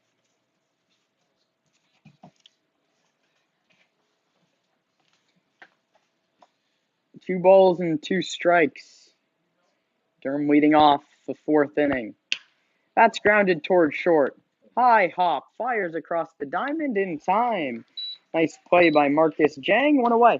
Two balls and 2 strikes. Durham leading off the 4th inning. That's grounded toward short. High hop, fires across the diamond in time. Nice play by Marcus Jang, 1 away.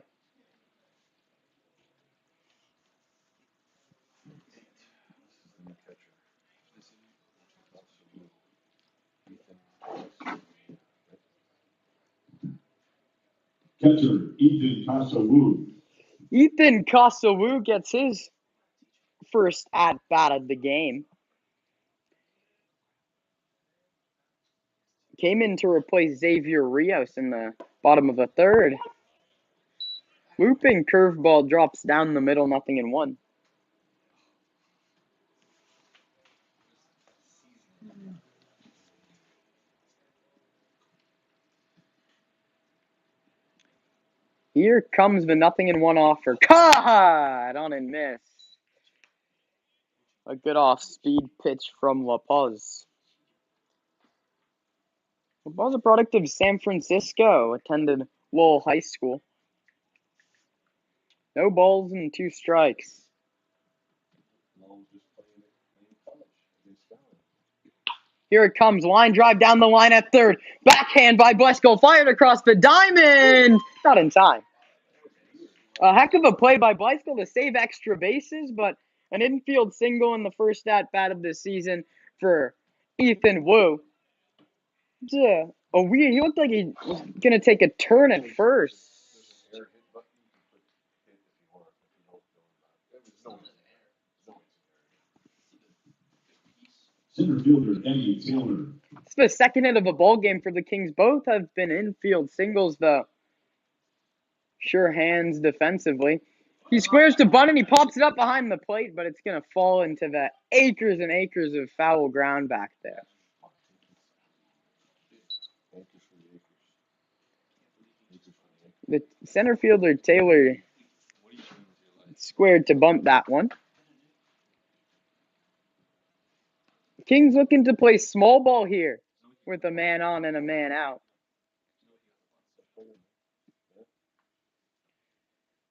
Catcher, Ethan Casa-Wu. Ethan Casa-Wu gets his first at-bat of the game. Came in to replace Xavier Rios in the bottom of the 3rd. Looping curveball drops down the middle, 0-1. Here comes the 0-1 offer. Caught on and miss. A good off-speed pitch from La Paz. La Paz, a product of San Francisco, attended Lowell High School. No balls and 2 strikes. Here it comes. Line drive down the line at third. Backhand by Blasco. Fired across the diamond. Not in time. A heck of a play by Blasco to save extra bases, but an infield single in the first at-bat of the season for Ethan Wu. He looked like he was going to take a turn at first. Center fielder Danny Taylor. It's the second hit of a ball game for the Kings. Both have been infield singles, though. Sure hands defensively. He squares to bunt and he pops it up behind the plate, but it's going to fall into the acres and acres of foul ground back there. The center fielder, Taylor, squared to bunt that one. Kings looking to play small ball here with a man on and a man out.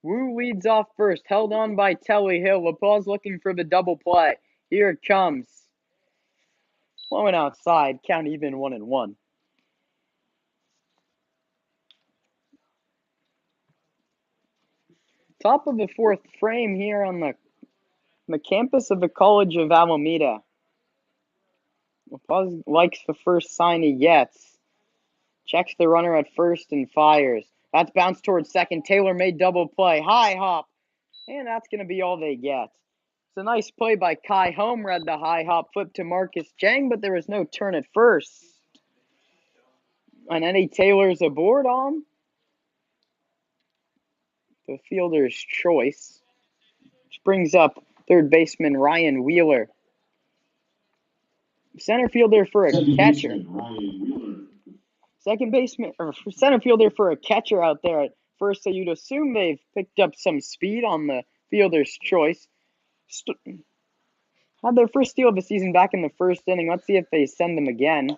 Wu leads off first, held on by Telly Hill. La Paz looking for the double play. Here it comes. Flowing outside, count even 1-1. Top of the 4th frame here on the campus of the College of Alameda. La Paz likes the first sign he gets. Checks the runner at first and fires. That's bounced towards second. Taylor made double play. High hop. And that's going to be all they get. It's a nice play by Kai Home. Read the high hop flip to Marcus Jang, but there was no turn at first. And Eddie Taylor's aboard on the fielder's choice. Which brings up third baseman Ryan Wheeler. Center fielder for a catcher. Second baseman or center fielder for a catcher out there at first, so you'd assume they've picked up some speed on the fielder's choice. Had their first steal of the season back in the first inning. Let's see if they send them again.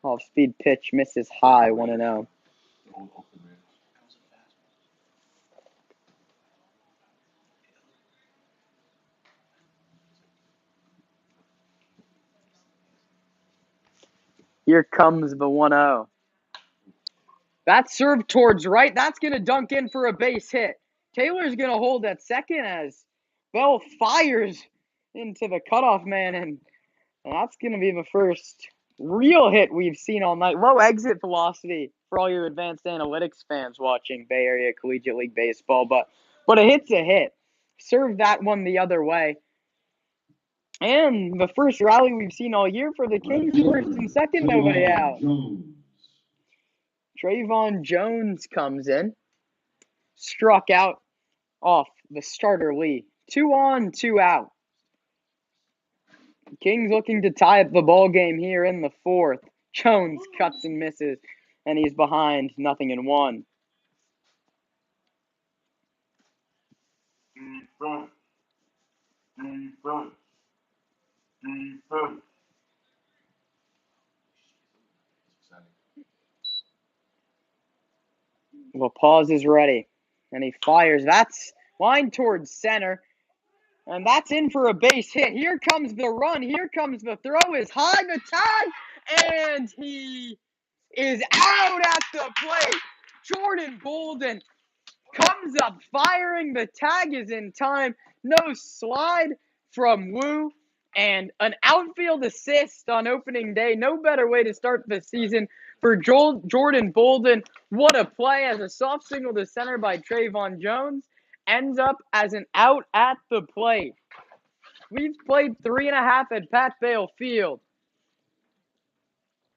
Off-speed pitch misses high, 1-0. Here comes the 1-0. That's served towards right. That's going to dunk in for a base hit. Taylor's going to hold at second as Bell fires into the cutoff man, and that's going to be the first real hit we've seen all night. Low exit velocity for all your advanced analytics fans watching Bay Area Collegiate League Baseball, but a hit's a hit. Serve that one the other way. And the first rally we've seen all year for the Kings, first and second, nobody out. Trayvon Jones comes in. Struck out off the starter Lee. 2 on, 2 out. Kings looking to tie up the ball game here in the 4th. Jones cuts and misses, and he's behind 0-1. La Paz is ready, and he fires. That's line towards center, and that's in for a base hit. Here comes the run. Here comes the throw. Is high, the tag, and he is out at the plate. Jordan Bolden comes up firing. The tag is in time. No slide from Wu. And an outfield assist on opening day. No better way to start the season for Jordan Bolden. What a play as a soft single to center by Trayvon Jones. Ends up as an out at the plate. We've played 3.5 at Pat Bale Field.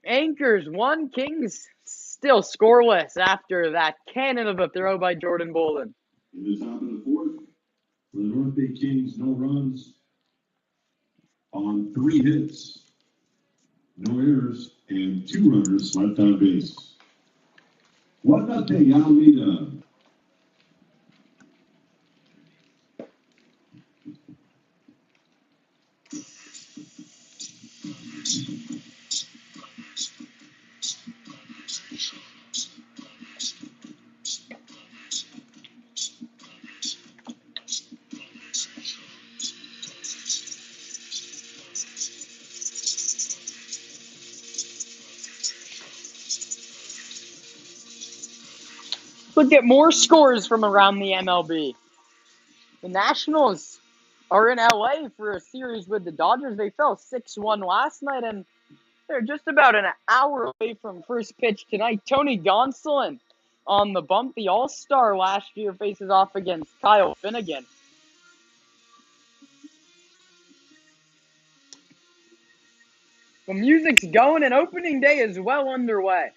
Anchors 1, Kings still scoreless after that cannon of a throw by Jordan Bolden. In the top of the 4th, for the North Bay Kings, no runs on 3 hits. No errors and 2 runners left on base. 1-0 Alameda. Look at more scores from around the MLB. The Nationals are in LA for a series with the Dodgers. They fell 6-1 last night, and they're just about an hour away from first pitch tonight. Tony Gonsolin on the bump. The All-Star last year faces off against Kyle Finnegan. The music's going, and opening day is well underway.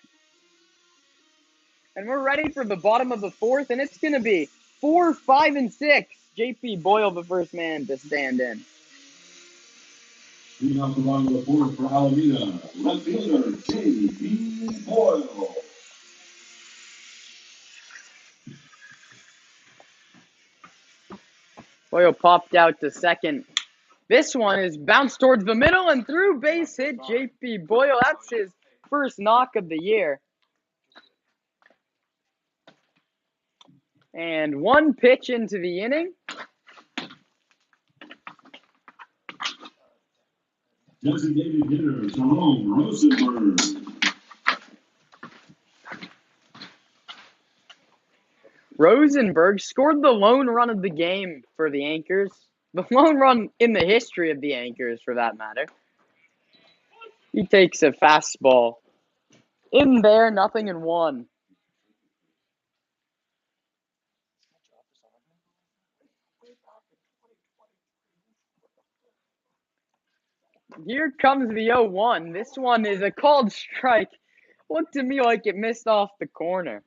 And we're ready for the bottom of the fourth, and it's going to be 4, 5, and 6. J.P. Boyle, the first man to stand in. Leading off the bottom of the fourth for Alameda, left fielder J.P. Boyle. Boyle popped out to second. This one is bounced towards the middle and through, base hit. J.P. Boyle, that's his first knock of the year. And one pitch into the inning. Designated hitter Jerome Rosenberg. Rosenberg scored the lone run of the game for the Anchors. The lone run in the history of the Anchors, for that matter. He takes a fastball. In there, 0-1. Here comes the 0-1. This one is a called strike. Looked to me like it missed off the corner.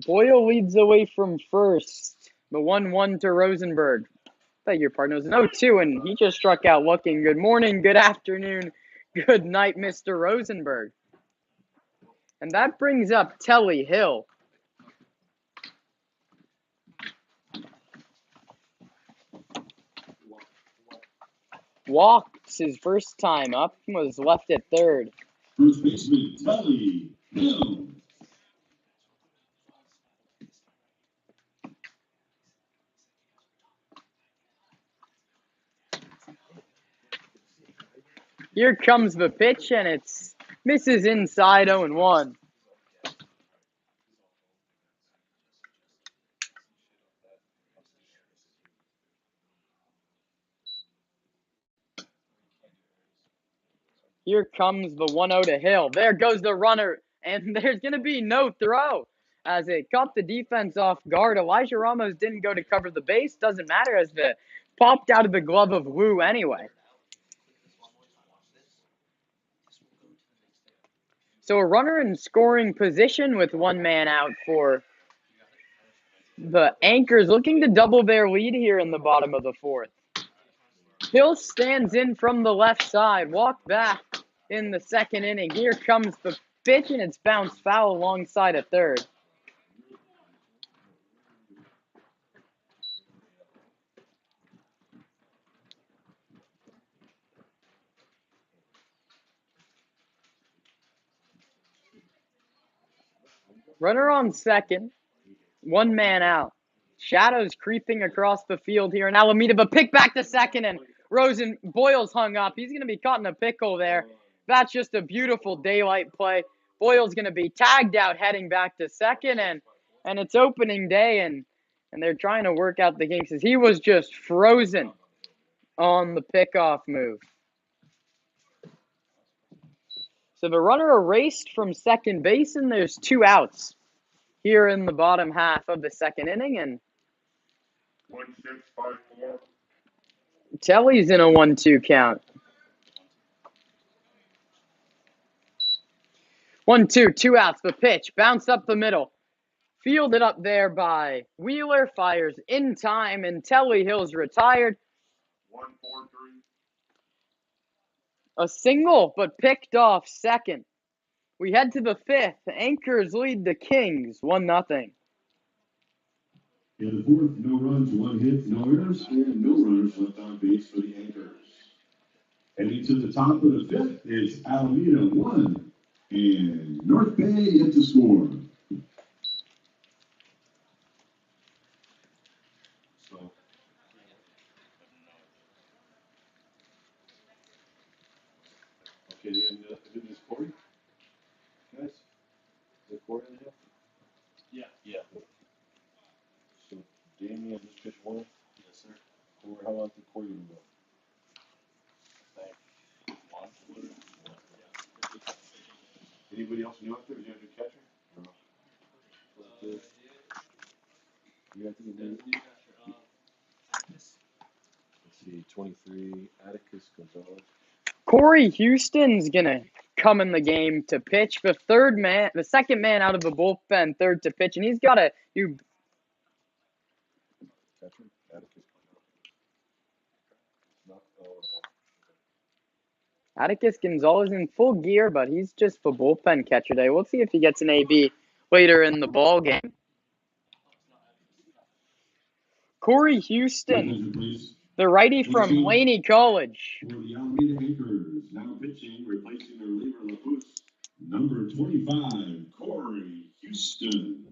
Boyle leads away from first. The 1-1 to Rosenberg. Beg your pardon, it was an 0-2, and he just struck out looking. Good morning, good afternoon, good night, Mr. Rosenberg. And that brings up Telly Hill. Walked his first time up, was left at third. First baseman Telly Hill. Here comes the pitch, and it's misses inside 0-1. Here comes the 1-0 to Hill. There goes the runner, and there's going to be no throw as it caught the defense off guard. Elijah Ramos didn't go to cover the base. Doesn't matter as it popped out of the glove of Wu anyway. So a runner in scoring position with one man out for the Anchors, looking to double their lead here in the bottom of the fourth. Hill stands in from the left side, walked back in the second inning. Here comes the pitch, and it's bounced foul alongside a third. Runner on second, one man out. Shadows creeping across the field here in Alameda, but pick back to second, and Boyle's hung up. He's going to be caught in a pickle there. That's just a beautiful daylight play. Boyle's going to be tagged out heading back to second, and it's opening day, and they're trying to work out the game because he was just frozen on the pickoff move. So the runner erased from second base, and there's 2 outs here in the bottom half of the second inning, and 1-6-5-4. Telly's in a 1-2 count. 1-2, 2 outs. The pitch bounced up the middle. Fielded up there by Wheeler. Fires in time, and Telly Hill's retired. 1-4-3. A single, but picked off second. We head to the fifth. The Anchors lead the Kings 1-0. In the fourth, no runs, 1 hit, no errors, and no runners left on base for the Anchors. Heading to the top of the fifth is Alameda 1 and North Bay yet to score. So. Okay, the is Corey? Guys? Is it Corey in here? Yeah. So Damien just pitched one? Yes, sir. Corey, how long did Corey go? Anybody else new out there? Is you a catcher? No. You got the new catcher. Let's see, 23, Atticus Gonzalez. Corey Houston's gonna come in the game to pitch. The second man out of the bullpen, third to pitch, and he's got a new. Catcher? Atticus. Atticus Gonzalez in full gear, but he's just the bullpen catcher today. We'll see if he gets an AB later in the ball game. Corey Houston, the righty from Laney College. For the Alameda Anchors, now pitching, replacing their reliever LaPousse, number 25, Corey Houston.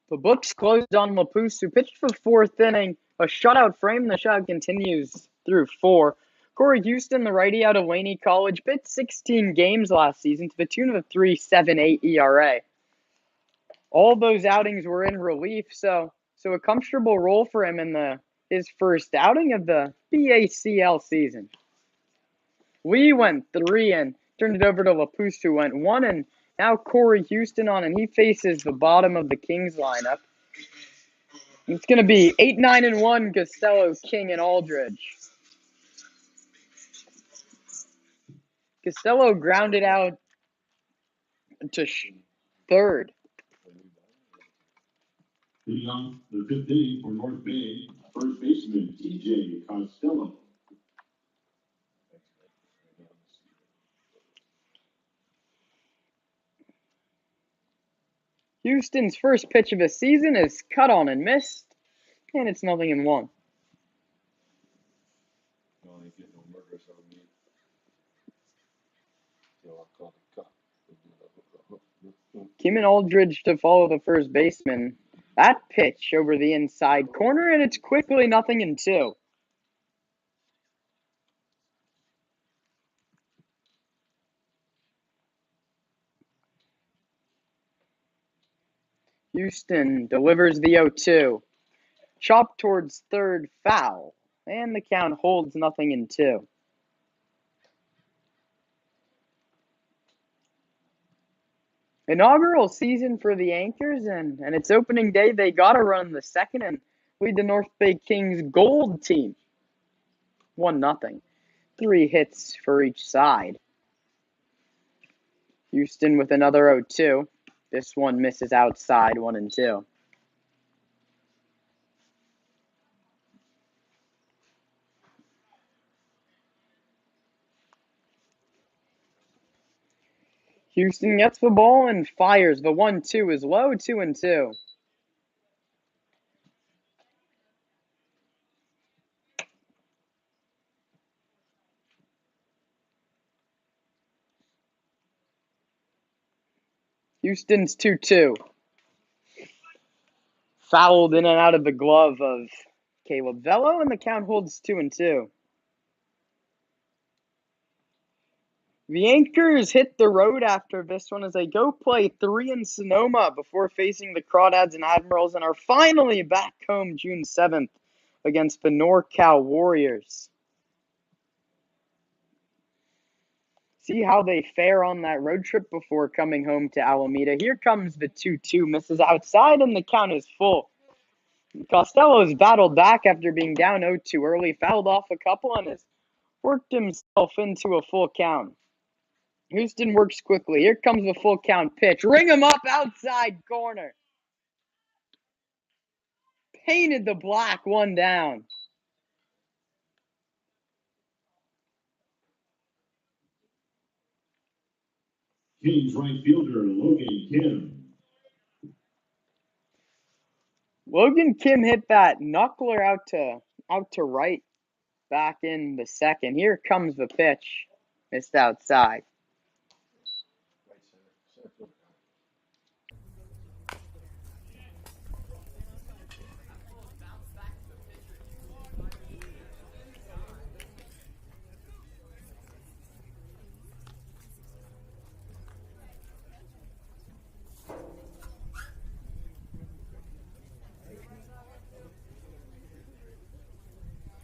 The books closed on LaPousse, who pitched for fourth inning. A shutout frame. The shutout continues through 4. Corey Houston, the righty out of Laney College, pitched 16 games last season to the tune of a 3.78 ERA. All those outings were in relief, so a comfortable role for him in his first outing of the BACL season. Lee went 3 and turned it over to LaPousse, who went 1, and now Corey Houston on, and he faces the bottom of the Kings lineup. It's going to be 8-9-1, Costello, King, and Aldridge. Costello grounded out to third. Leading off the fifth inning for North Bay, first baseman TJ Costello. Houston's first pitch of the season is cut on and missed, and it's 0-1. Keeman Aldridge to follow the first baseman. That pitch over the inside corner, and it's quickly 0-2. Houston delivers the 0-2. Chop towards third, foul, and the count holds 0-2. Inaugural season for the Anchors, and it's opening day. They got to run the second and lead the North Bay Kings Gold team 1-0. 3 hits for each side. Houston with another 0-2. This one misses outside, 1-2. Houston gets the ball and fires. The 1-2 is low, 2-2. Houston's 2-2. Fouled in and out of the glove of Caleb Velo, and the count holds 2-2. The Anchors hit the road after this one as they go play 3 in Sonoma before facing the Crawdads and Admirals, and are finally back home June 7th against the NorCal Warriors. See how they fare on that road trip before coming home to Alameda. Here comes the 2-2, misses outside, and the count is full. Costello's battled back after being down 0-2 early, fouled off a couple, and has worked himself into a full count. Houston works quickly. Here comes the full count pitch. Ring him up outside corner. Painted the black, one down. Kings right fielder Logan Kim. Logan Kim hit that knuckler out to right back in the second. Here comes the pitch. Missed outside.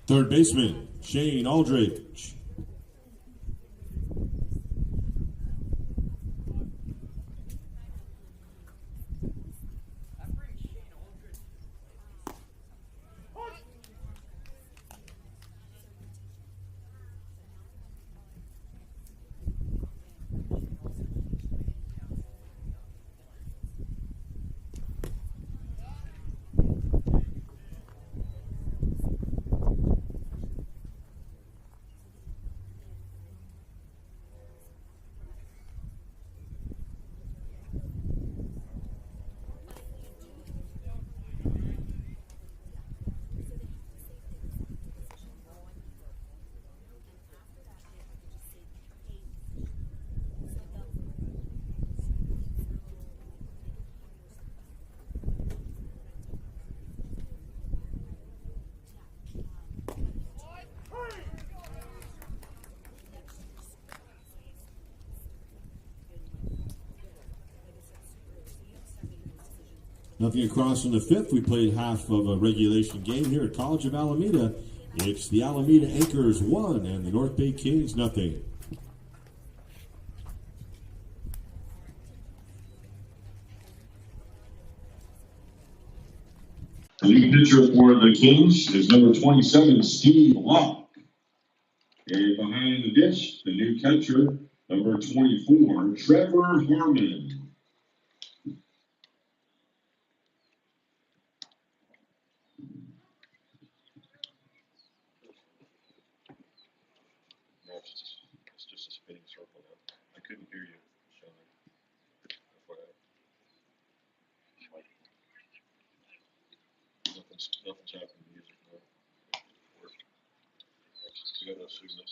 Third baseman Shane Aldridge. Nothing across in the fifth. We played half of a regulation game here at College of Alameda. It's the Alameda Anchors 1 and the North Bay Kings nothing. The lead pitcher for the Kings is number 27, Steve Locke. And behind the dish, the new catcher, number 24, Trevor Harmon. It's just a spinning circle now. I couldn't hear you, Sean. Nothing's happening to music now. We got no signal.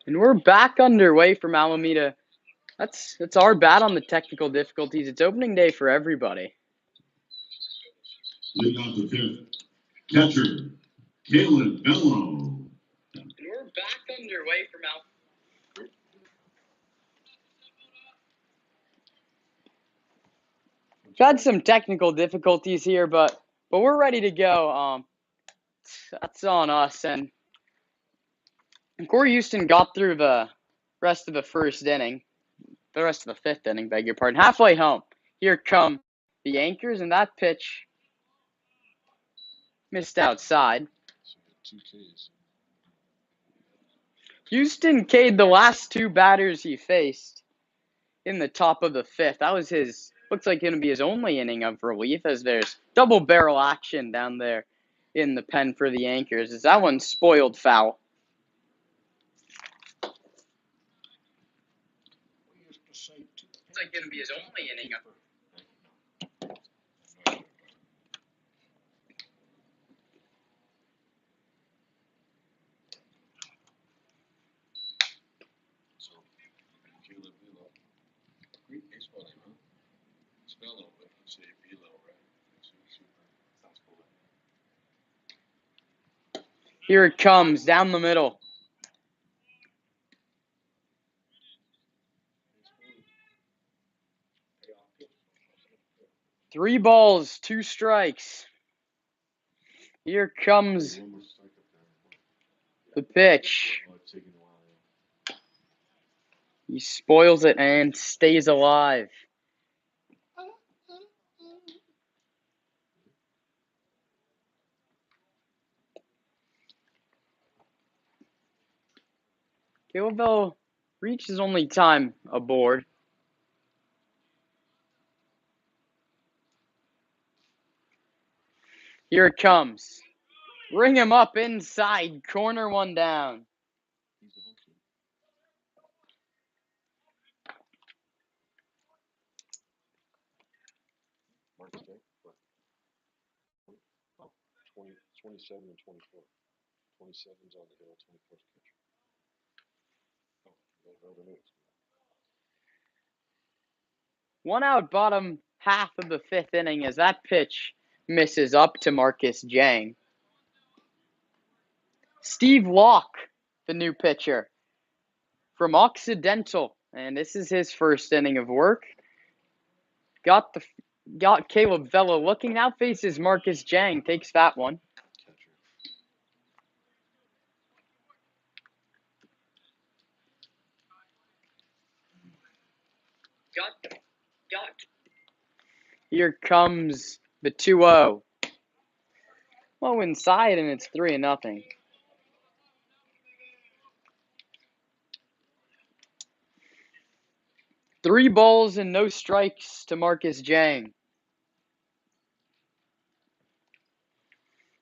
And we're back underway from Alameda. That's our bad on the technical difficulties. It's opening day for everybody. Leading off the fifth, catcher, Caleb Bello. And we're back underway from Alameda. We've had some technical difficulties here, but we're ready to go. That's on us. And Corey Houston got through the rest of the first inning. The rest of the fifth inning, beg your pardon. Halfway home. Here come the Anchors, and that pitch missed outside. Houston K'd the last two batters he faced in the top of the fifth. That was looks like going to be his only inning of relief, as there's double barrel action down there in the pen for the Anchors. As that one spoiled foul. It's like going to be his only inning of Great baseball name, huh? Spell a little bit. Let's say Velo, right? Sounds cool. Here it comes, down the middle. Three balls, two strikes. Here comes the pitch. He spoils it and stays alive. Caleb Vela reached his only time aboard. Here it comes. Ring him up inside. Corner one down. He's the whole team. Marcus Day? What? Oh, 27 and 24. 27's on the hill, 24's catcher. Oh, the news. One out, bottom half of the fifth inning as that pitch misses up to Marcus Jang. Steve Locke, the new pitcher from Occidental, and this is his first inning of work. Got Caleb Vela looking, now faces Marcus Jang, takes that one. Catcher. Here comes the 2-0. Low inside, and it's 3-0. Three balls and no strikes to Marcus Jang.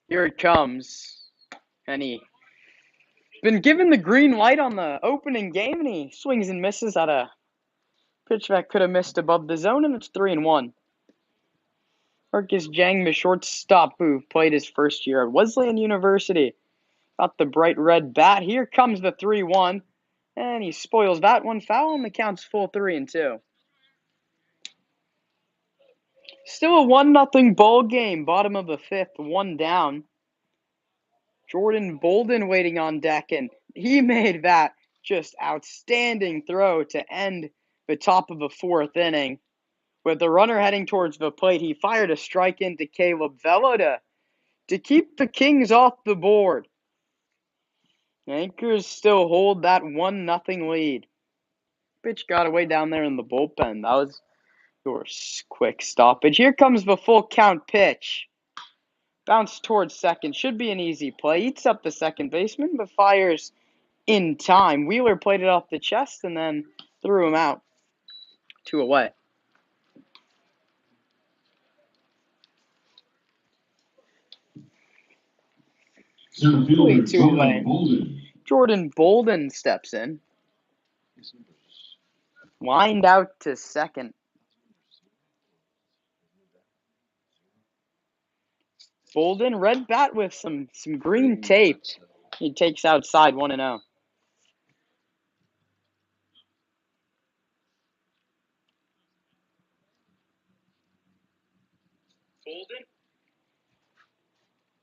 Here it comes. And he been given the green light on the opening game, and he swings and misses at a pitch that could have missed above the zone, and it's 3-1. Marcus Jang, the shortstop who played his first year at Wesleyan University. Got the bright red bat. Here comes the 3-1. And he spoils that one foul, and the count's full 3-2. Still a 1-0 ball game. Bottom of the fifth, one down. Jordan Bolden waiting on deck, and he made that just outstanding throw to end the top of the fourth inning. With the runner heading towards the plate, he fired a strike into Caleb Vela to keep the Kings off the board. Anchors still hold that 1-0 lead. Pitch got away down there in the bullpen. That was your quick stoppage. Here comes the full count pitch. Bounce towards second. Should be an easy play. Eats up the second baseman, but fires in time. Wheeler played it off the chest and then threw him out. 2 away. Center fielder Jordan Bolden. Jordan Bolden steps in. Lined out to second. Bolden, red bat with some green tape. He takes outside 1-0.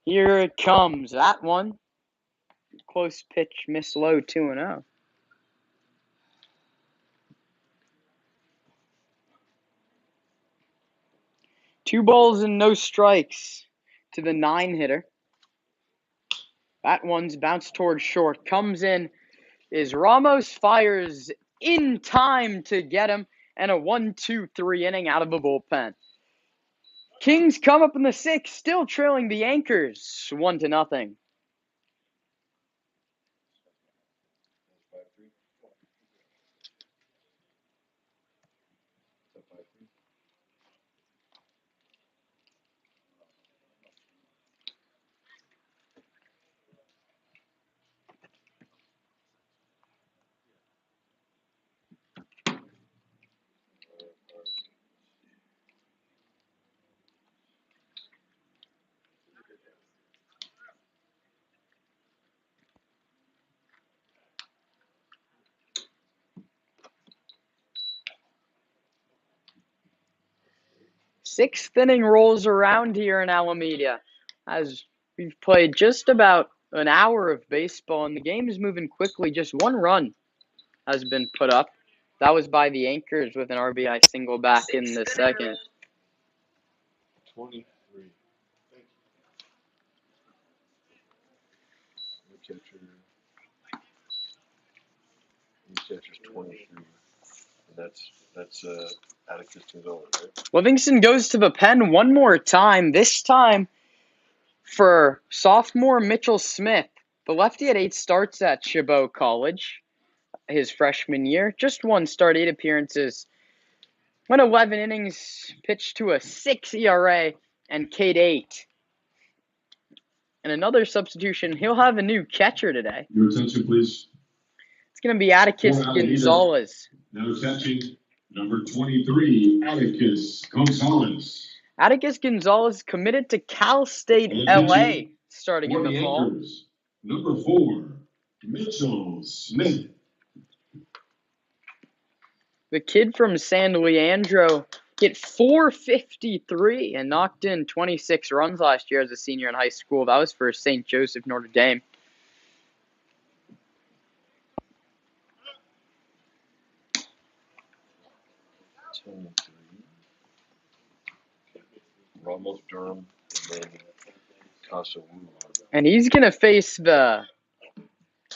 Here it comes. That one. Close pitch, miss low, 2-0. Two balls and no strikes to the 9-hitter. That one's bounced towards short. Comes in is Ramos, fires in time to get him, and a 1-2-3 inning out of the bullpen. Kings come up in the sixth, still trailing the Anchors 1-0. Sixth inning rolls around here in Alameda as we've played just about an hour of baseball, and the game is moving quickly. Just one run has been put up. That was by the Anchors with an RBI single back in the second. 23. Thank you. New catcher's 23. And that's Atticus Gonzalez, right? Livingston goes to the pen one more time, this time for sophomore Mitchell Smith. The lefty had 8 starts at Chabot College. his freshman year. Just 1 start, 8 appearances. Went 11 innings, pitched to a 6 ERA, and K'd 8. And another substitution, he'll have a new catcher today. Your attention, please. It's going to be Atticus For Alameda. Gonzalez. Now catching number 23, Atticus Gonzalez. Atticus Gonzalez committed to Cal State LA starting in For the the fall. Anchors, number 4, Mitchell Smith. The kid from San Leandro hit .453 and knocked in 26 runs last year as a senior in high school. That was for St. Joseph, Notre Dame. Ramos, Durham, and then Casa Wu. And he's going to face the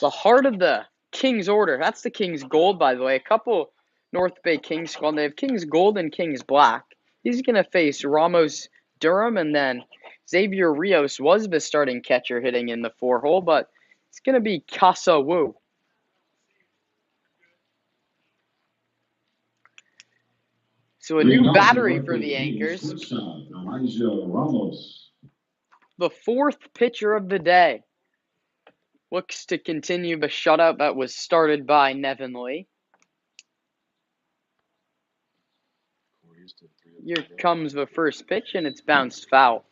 heart of the King's Order. That's the King's Gold, by the way. A couple North Bay Kings squad. They have King's Gold and King's Black. He's going to face Ramos, Durham, and then Xavier Rios was the starting catcher hitting in the 4-hole, but it's going to be Casa Wu. So a new battery for the Anchors. The 4th pitcher of the day looks to continue the shutout that was started by Nevin Lee. Here comes the first pitch, and it's bounced foul.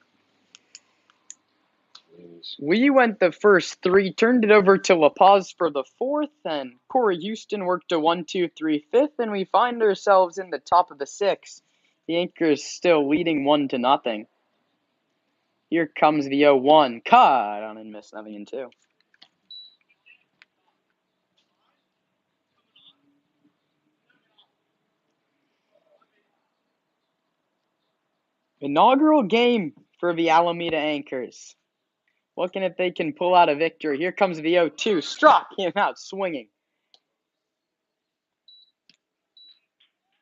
We went the first 3, turned it over to La Paz for the 4th, and Corey Houston worked a 1-2-3 5th, and we find ourselves in the top of the 6th. The Anchors still leading 1-0. Here comes the 0-1. Caught on and missed, nothing in 2. Inaugural game for the Alameda Anchors. Looking if they can pull out a victory. Here comes the 0-2. Struck him out swinging.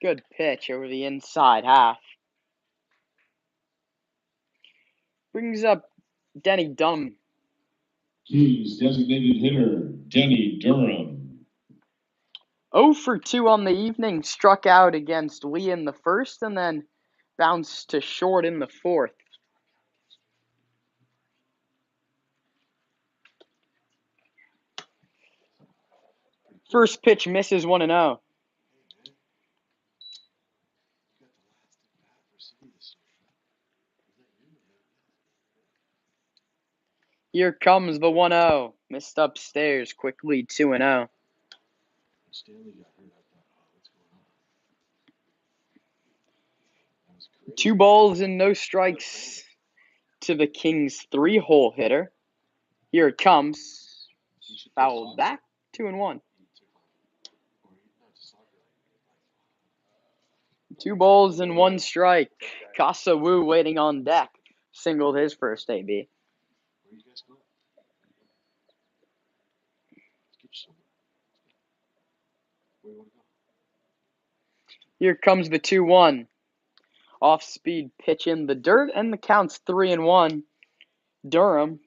Good pitch over the inside half. Brings up Denny Dunham. King's designated hitter, Denny Durham. 0 for 2 on the evening. Struck out against Lee in the 1st and then bounced to short in the 4th. First pitch misses 1-0. Here comes the 1-0. Missed upstairs quickly 2-0. 2 balls and no strikes to the Kings 3-hole hitter. Here it comes. Fouled back. 2-1. 2 balls and 1 strike. Casa Wu waiting on deck. Singled his first AB. Here comes the 2-1. Off-speed pitch in the dirt, and the count's 3-1. Durham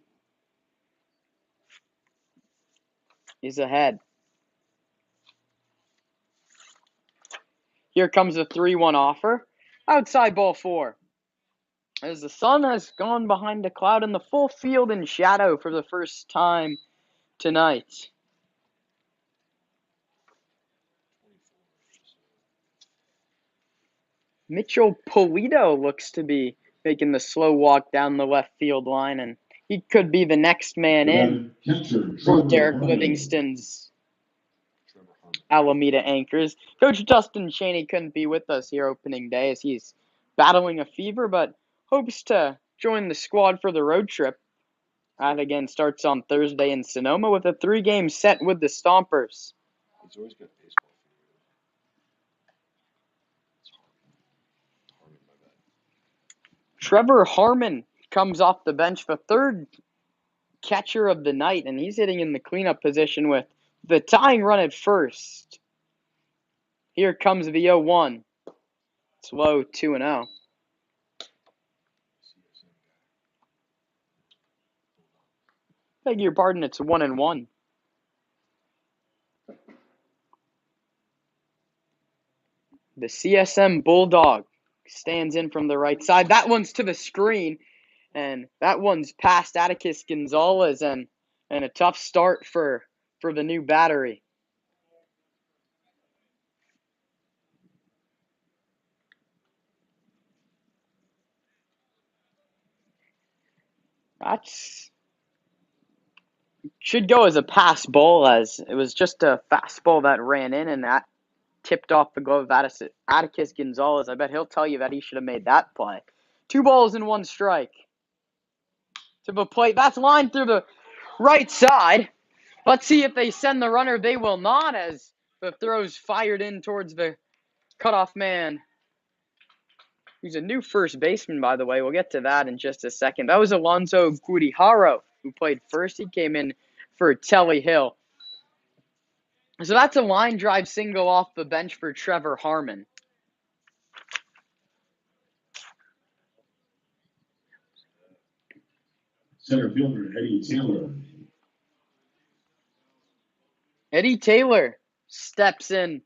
is ahead. Here comes the 3-1 offer. Outside ball 4. As the sun has gone behind a cloud in the full field in shadow for the first time tonight. Mitchell Polito looks to be making the slow walk down the left field line, and he could be the next man in for Derek Livingston's Alameda Anchors. Coach Dustin Cheney couldn't be with us here opening day as he's battling a fever, but hopes to join the squad for the road trip. That again starts on Thursday in Sonoma with a 3-game set with the Stompers. He's always got baseball. Trevor Harmon comes off the bench, the 3rd catcher of the night, and he's hitting in the cleanup position with the tying run at first. Here comes the 0-1. It's low, 2-0. Beg your pardon, it's 1-1. The CSM Bulldog stands in from the right side. That one's to the screen, and that one's past Atticus Gonzalez, and a tough start for the new battery. That's should go as a pass ball, as it was just a fastball that ran in, and that tipped off the glove of Atticus Gonzalez. I bet he'll tell you that he should have made that play. 2 balls and 1 strike. To the plate. That's lined through the right side. Let's see if they send the runner. They will not, as the throw's fired in towards the cutoff man. He's a new first baseman, by the way. We'll get to that in just a second. That was Alonso Gudiharo, who played first. He came in for Telly Hill. So that's a line drive single off the bench for Trevor Harmon. Center fielder Eddie Taylor. Eddie Taylor steps in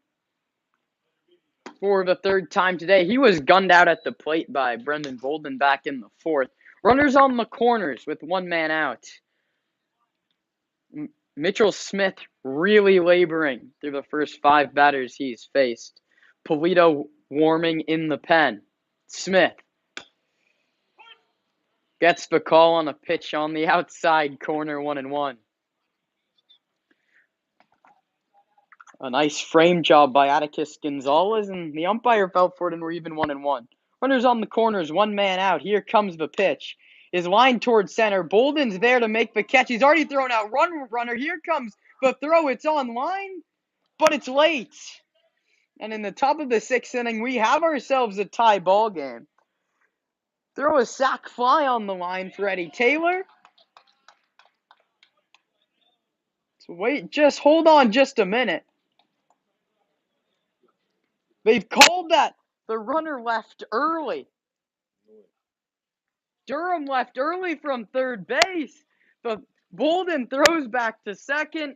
for the 3rd time today. He was gunned out at the plate by Brendan Bolden back in the 4th. Runners on the corners with 1 man out. Mitchell Smith really laboring through the first 5 batters he's faced. Polito warming in the pen. Smith gets the call on a pitch on the outside corner, 1-1. A nice frame job by Atticus Gonzalez, and the umpire felt for it, and we're even 1-1. Runners on the corners, 1 man out. Here comes the pitch. Is lined towards center. Bolden's there to make the catch. He's already thrown out runner. Here comes the throw. It's on line, but it's late. And in the top of the 6th inning, we have ourselves a tie ball game. Throw a sac fly on the line for Eddie Taylor. So just hold on just a minute. They've called that the runner left early. Durham left early from 3rd base. But Bolden throws back to 2nd.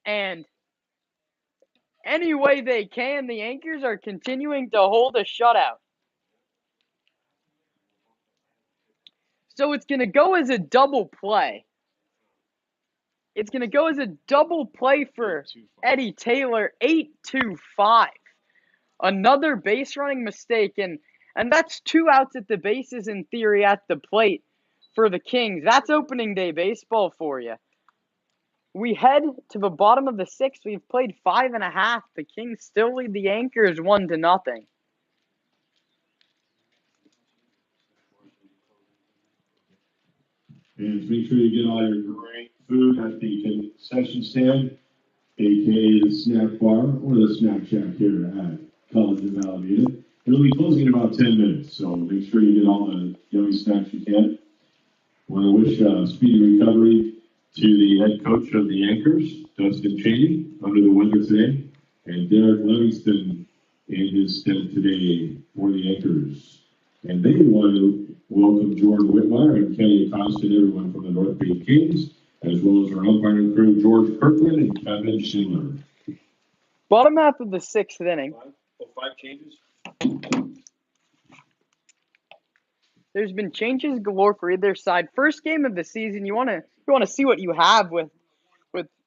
And any way they can, the Anchors are continuing to hold a shutout. So it's going to go as a double play. It's going to go as a double play for Eddie Taylor, 8-5. Another base running mistake, and that's 2 outs at the bases in theory at the plate for the Kings. That's opening day baseball for you. We head to the bottom of the 6th. We've played 5.5. The Kings still lead the Anchors 1-0. And make sure you get all your great food at the concession stand, aka the snack bar or the snack shack here at College of Alameda. It'll be closing in about 10 minutes, so make sure you get all the yummy snacks you can. I want to wish speedy recovery to the head coach of the Anchors, Dustin Cheney, under the weather today, and Derek Livingston in his stead today for the Anchors. And they want to welcome Jordan Whitmire and Kenny Acosta and everyone from the North Bay Kings, as well as our umpiring crew, George Kirkland and Kevin Schindler. Bottom half of the 6th inning. 5 changes. There's been changes galore for either side. First game of the season, you want to see what you have with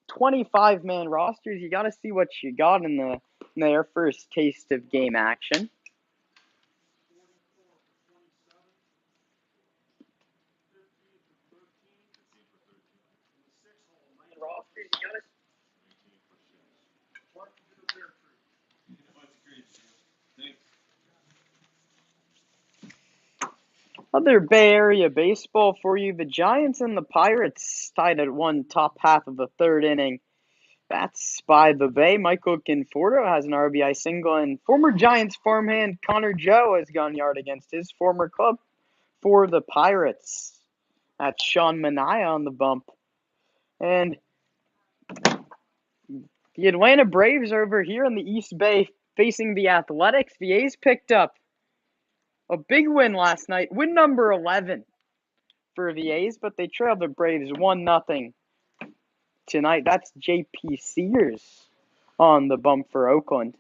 25-man rosters. You got to see what you got in their first taste of game action. Other Bay Area baseball for you. The Giants and the Pirates tied at 1 top half of the 3rd inning. That's by the Bay. Michael Conforto has an RBI single, and former Giants farmhand Connor Joe has gone yard against his former club for the Pirates. That's Sean Manaea on the bump. And the Atlanta Braves are over here in the East Bay facing the Athletics. The A's picked up a big win last night. Win number 11 for the A's, but they trailed the Braves 1-0 tonight. That's J.P. Sears on the bump for Oakland.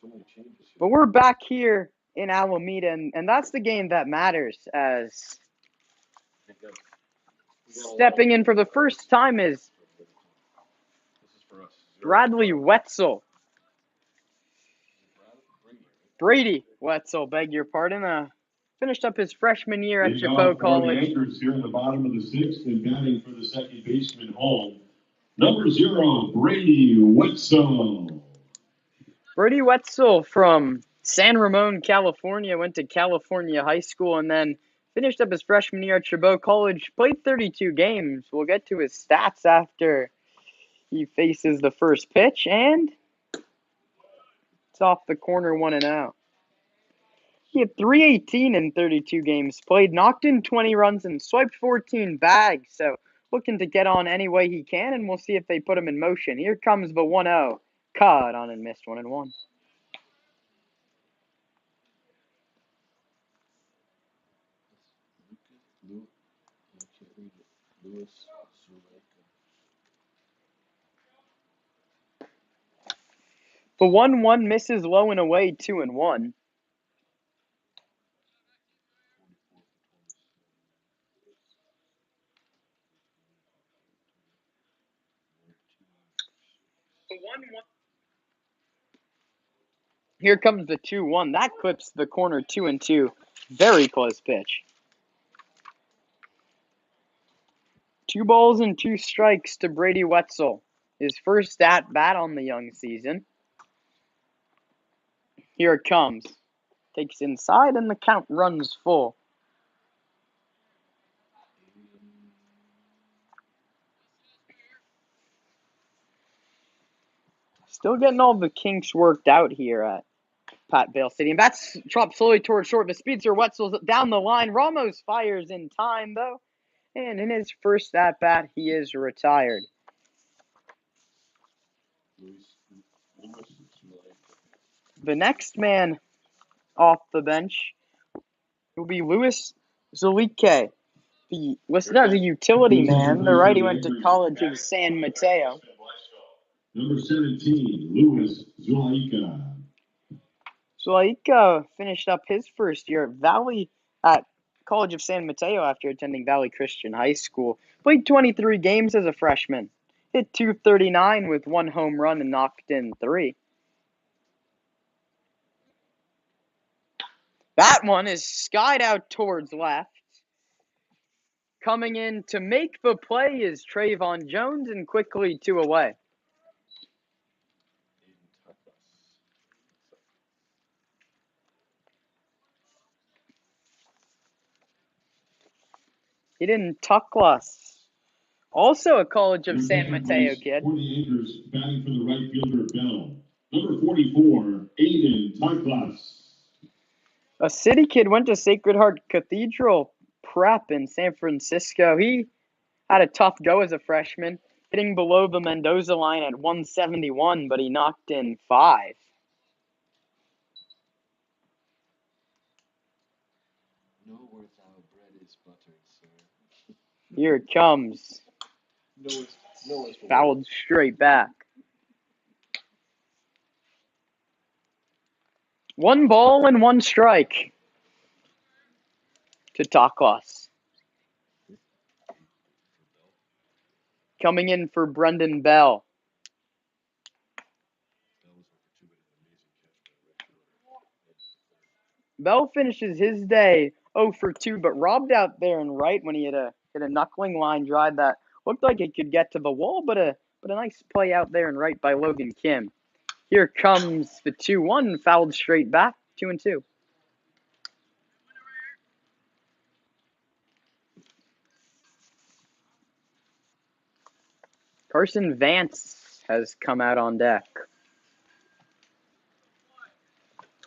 many changes here. But we're back here in Alameda, and that's the game that matters, as stepping in for the first time is This is for us. Bradley Wetzel. Brady, Brady Wetzel, beg your pardon. Finished up his freshman year at Leading Chapeau off for the College. Anchors here in the bottom of the sixth and batting for the second baseman home. Number 0, Brady Wetzel. Brady Wetzel from San Ramon, California, went to California High School and then finished up his freshman year at Chapeau College. Played 32 games. We'll get to his stats after he faces the first pitch, and it's off the corner 1-0. He had 318 in 32 games played, knocked in 20 runs, and swiped 14 bags. So looking to get on any way he can, and we'll see if they put him in motion. Here comes the 1-0. Caught on and missed 1-1. Lewis The 1-1 misses low and away, 2-1. Here comes the 2-1. That clips the corner 2-2. Very close pitch. 2 balls and 2 strikes to Brady Wetzel. His first at bat on the young season. Here it comes. Takes inside and the count runs full. Still getting all the kinks worked out here at Pat Bale Stadium. Bats dropped slowly towards short. The speedster Wetzel's down the line. Ramos fires in time, though. And in his first at-bat, he is retired. The next man off the bench will be Luis Zalike, the listed as a utility man. The righty went to College of San Mateo. Number 17, Luis Zulaika. Zulaika finished up his first year at College of San Mateo after attending Valley Christian High School. Played 23 games as a freshman. Hit .239 with 1 home run and knocked in 3. That one is skied out towards left. Coming in to make the play is Trayvon Jones, and quickly 2 away. He didn't Tucklas. Also a College of San Mateo kid. For the Anchors, batting for the right fielder, Bell. Number 44, Aiden Tucklas. A city kid, went to Sacred Heart Cathedral Prep in San Francisco. He had a tough go as a freshman, hitting below the Mendoza line at 171, but he knocked in 5. Know where thou bread is buttered, sir. Here it comes. Fouled straight back. 1 ball and 1 strike to Tucklas. Coming in for Brendan Bell. Bell finishes his day 0 for 2, but robbed out there and right when he hit a knuckling line drive that looked like it could get to the wall, but a nice play out there and right by Logan Kim. Here comes the 2-1, fouled straight back, 2-2. Carson Vance has come out on deck.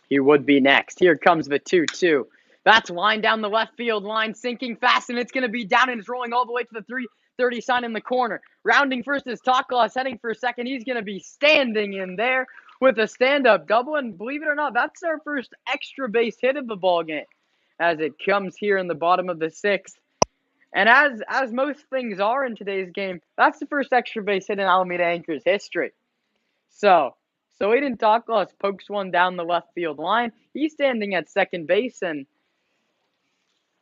He would be next. Here comes the 2-2. That's line down the left field line, sinking fast, and it's going to be down, and it's rolling all the way to the 330 sign in the corner. Rounding first is Tucklas, heading for second. He's going to be standing in there with a stand-up double, and believe it or not, that's our first extra base hit of the ball game as it comes here in the bottom of the 6th. And as most things are in today's game, that's the first extra base hit in Alameda Anchors history. So, So Aiden Toklas pokes one down the left field line. He's standing at second base, and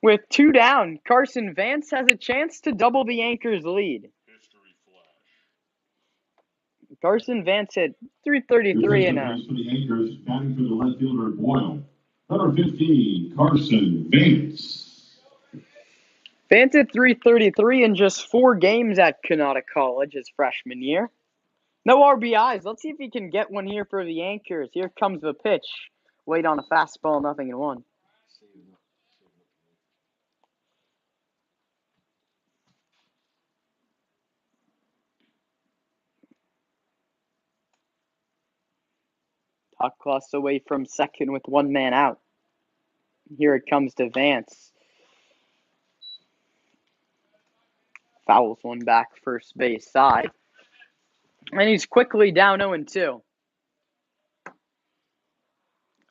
with 2 down, Carson Vance has a chance to double the Anchors' lead. History flash. Carson Vance hit .333 and a for the Anchors, batting for the left fielder Boyle. Number 15, Carson Vance. Vance hit .333 in just 4 games at Canada College his freshman year. No RBIs. Let's see if he can get one here for the Anchors. Here comes the pitch. Late on a fastball, 0-1. Toklas away from second with 1 man out. Here it comes to Vance. Fouls one back first base side. And he's quickly down 0-2. It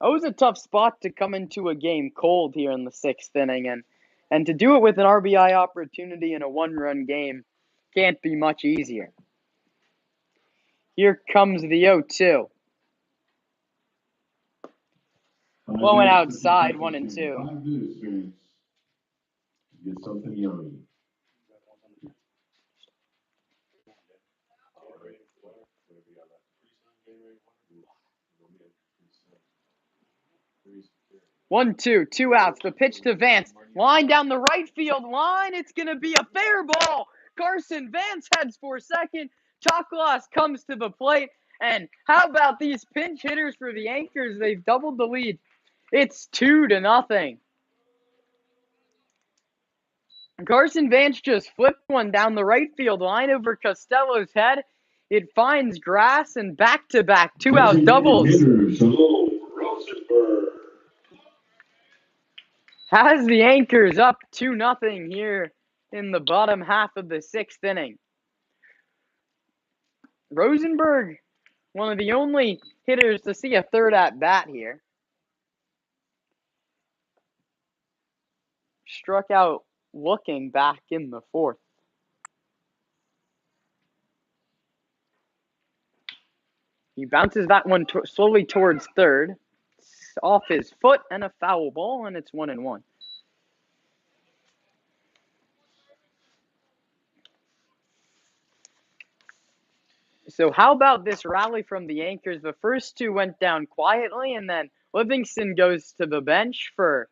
was a tough spot to come into a game cold here in the 6th inning, and to do it with an RBI opportunity in a 1-run game can't be much easier. Here comes the 0-2. Blowing outside, 1-2. 5 minutes, fans. Get something yummy. One, two, 2 outs. The pitch to Vance. Line down the right field line. It's going to be a fair ball. Carson Vance heads for second. Toklas comes to the plate. And how about these pinch hitters for the Anchors? They've doubled the lead. It's 2-0. Carson Vance just flipped one down the right field line over Costello's head. It finds grass and back-to-back 2-out doubles. Has the Anchors up 2-0 here in the bottom half of the 6th inning. Rosenberg, one of the only hitters to see a third at bat here. Struck out looking back in the 4th. He bounces that one slowly towards third. It's off his foot and a foul ball, and it's 1-1. So how about this rally from the Anchors? The first 2 went down quietly, and then Livingston goes to the bench for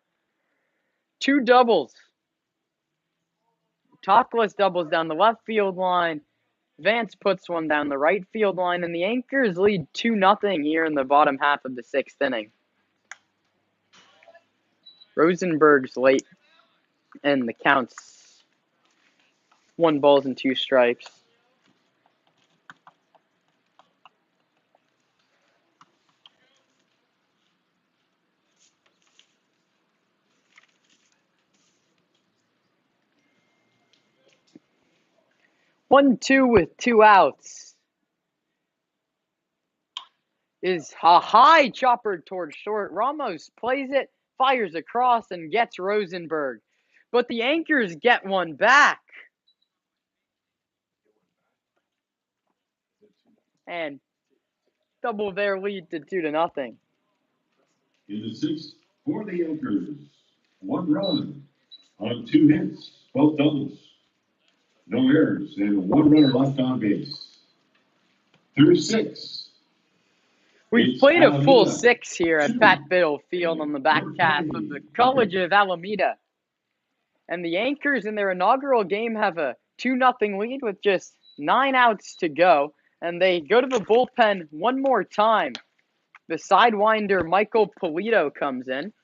2 doubles. Toklas doubles down the left field line. Vance puts one down the right field line, and the Anchors lead 2-0 here in the bottom half of the 6th inning. Rosenberg's late, and the count's 1 ball and 2 strikes. One, 2 with 2 outs. Is a high chopper towards short. Ramos plays it, fires across, and gets Rosenberg. But the Anchors get one back. And double their lead to 2-0. In the 6th, for the Anchors, 1 run on 2 hits, both doubles. No errors, and 1 runner left on base. Through 6. We've played a full 6 here at Pat Biddle Field on the back half of the College of Alameda. And the Anchors in their inaugural game have a 2-0 lead with just 9 outs to go. And they go to the bullpen one more time. The sidewinder Michael Polito comes in.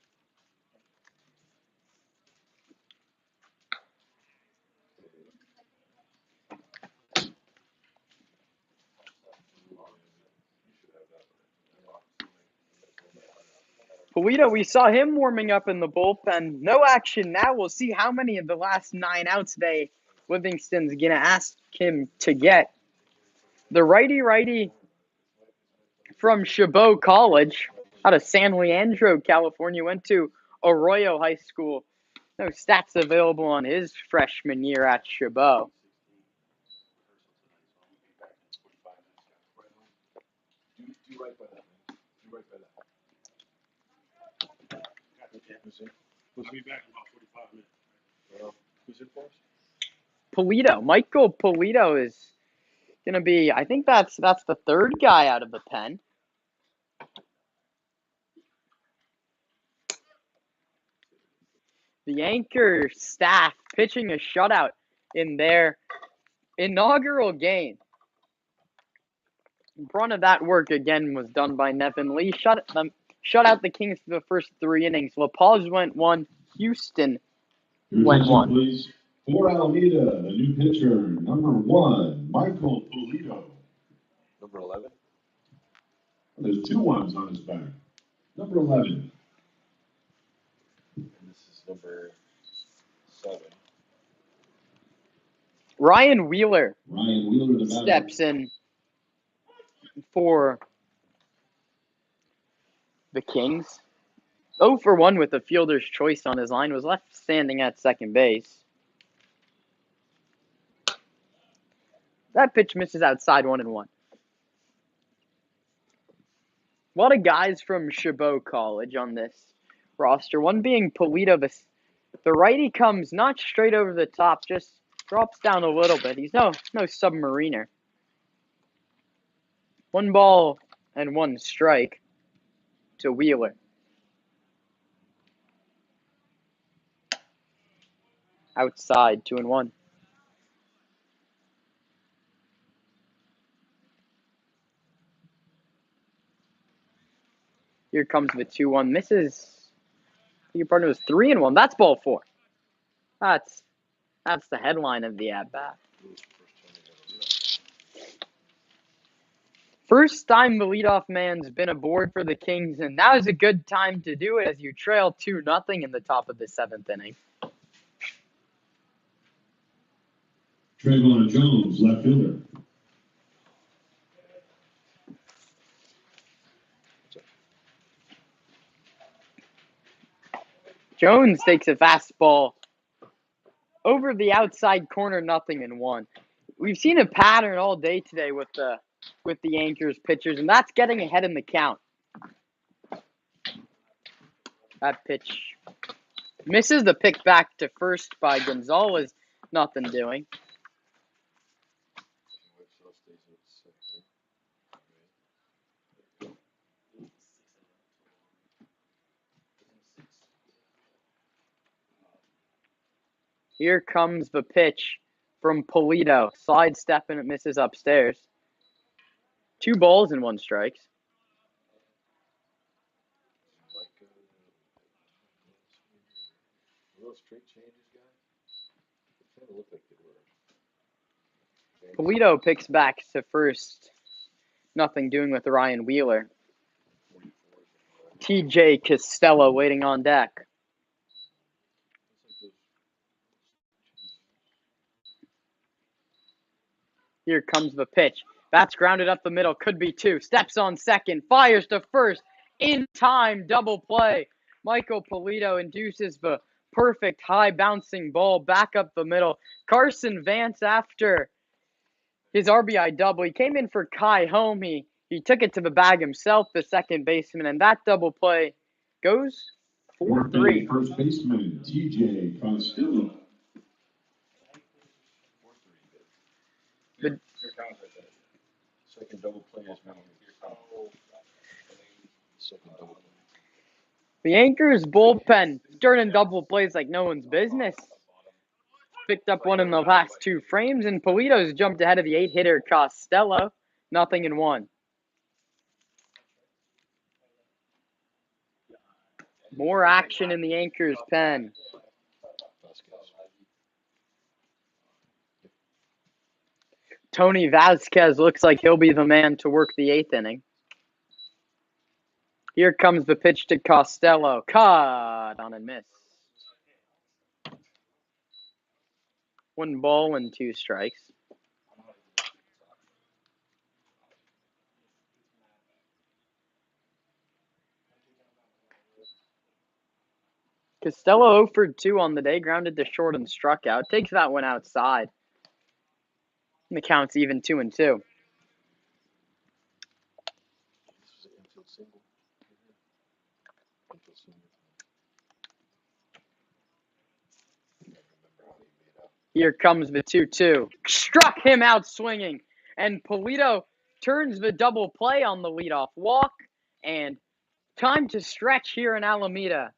Polito, we saw him warming up in the bullpen. No action now. We'll see how many of the last 9 outs Livingston's going to ask him to get. The righty-righty from Chabot College out of San Leandro, California, went to Arroyo High School. No stats available on his freshman year at Chabot. Who's in? Who's I'll be back in about 45 minutes. who's in for us? Polito. Michael Polito is gonna be. I think that's the third guy out of the pen. The Anchor staff pitching a shutout in their inaugural game. In front of that work again was done by Nevin Lee. Shut out the Kings for the first 3 innings. La Paz went 1. Houston went 1. Please. For Alameda, the new pitcher, number 1, Michael Pulido. Number 11. There's 2 ones on his back. Number 11. And this is number 7. Ryan Wheeler The steps in for the Kings. 0 for 1 with the fielder's choice on his line. Was left standing at second base. That pitch misses outside 1-1. A lot of guys from Chabot College on this roster. One being Polito. The righty comes not straight over the top, just drops down a little bit. He's no submariner. 1 ball and 1 strike to Wheeler. Outside 2-1. Here comes the 2-1. Misses. Your partner was 3-1. That's ball 4. That's the headline of the at-bat. First time the leadoff man's been aboard for the Kings, and now is a good time to do it as you trail 2-0 in the top of the 7th inning. Trayvon Jones, left fielder. Jones takes a fastball over the outside corner, 0-1. We've seen a pattern all day today with the Anchors pitchers, and that's getting ahead in the count. That pitch misses. The pick back to first by Gonzalez. Nothing doing. Here comes the pitch from Polito. Sidestep and it misses upstairs. 2 balls and 1 strike. Those straight changes, guys? They kind of look like they were. Polito picks back to first. Nothing doing with Ryan Wheeler. TJ Costello waiting on deck. Here comes the pitch. That's grounded up the middle. Could be 2. Steps on second. Fires to first. In time. Double play. Michael Polito induces the perfect high bouncing ball back up the middle. Carson Vance after his RBI double. He came in for Kai Home. He took it to the bag himself, the second baseman, and that double play goes 4-3. First baseman, TJ Costello. Second double play is now. Second double play. The Anchors bullpen turning double plays like no one's business. Picked up one in the last 2 frames, and Polito's jumped ahead of the 8-hitter Costello. 0-1. More action in the Anchors pen. Tony Vasquez looks like he'll be the man to work the 8th inning. Here comes the pitch to Costello. Caught on a miss. 1 ball and 2 strikes. Costello 0 for 2 on the day, grounded to short and struck out. Takes that one outside. And the count's even 2-2. Here comes the 2-2. Struck him out swinging. And Polito turns the double play on the leadoff walk. And time to stretch here in Alameda.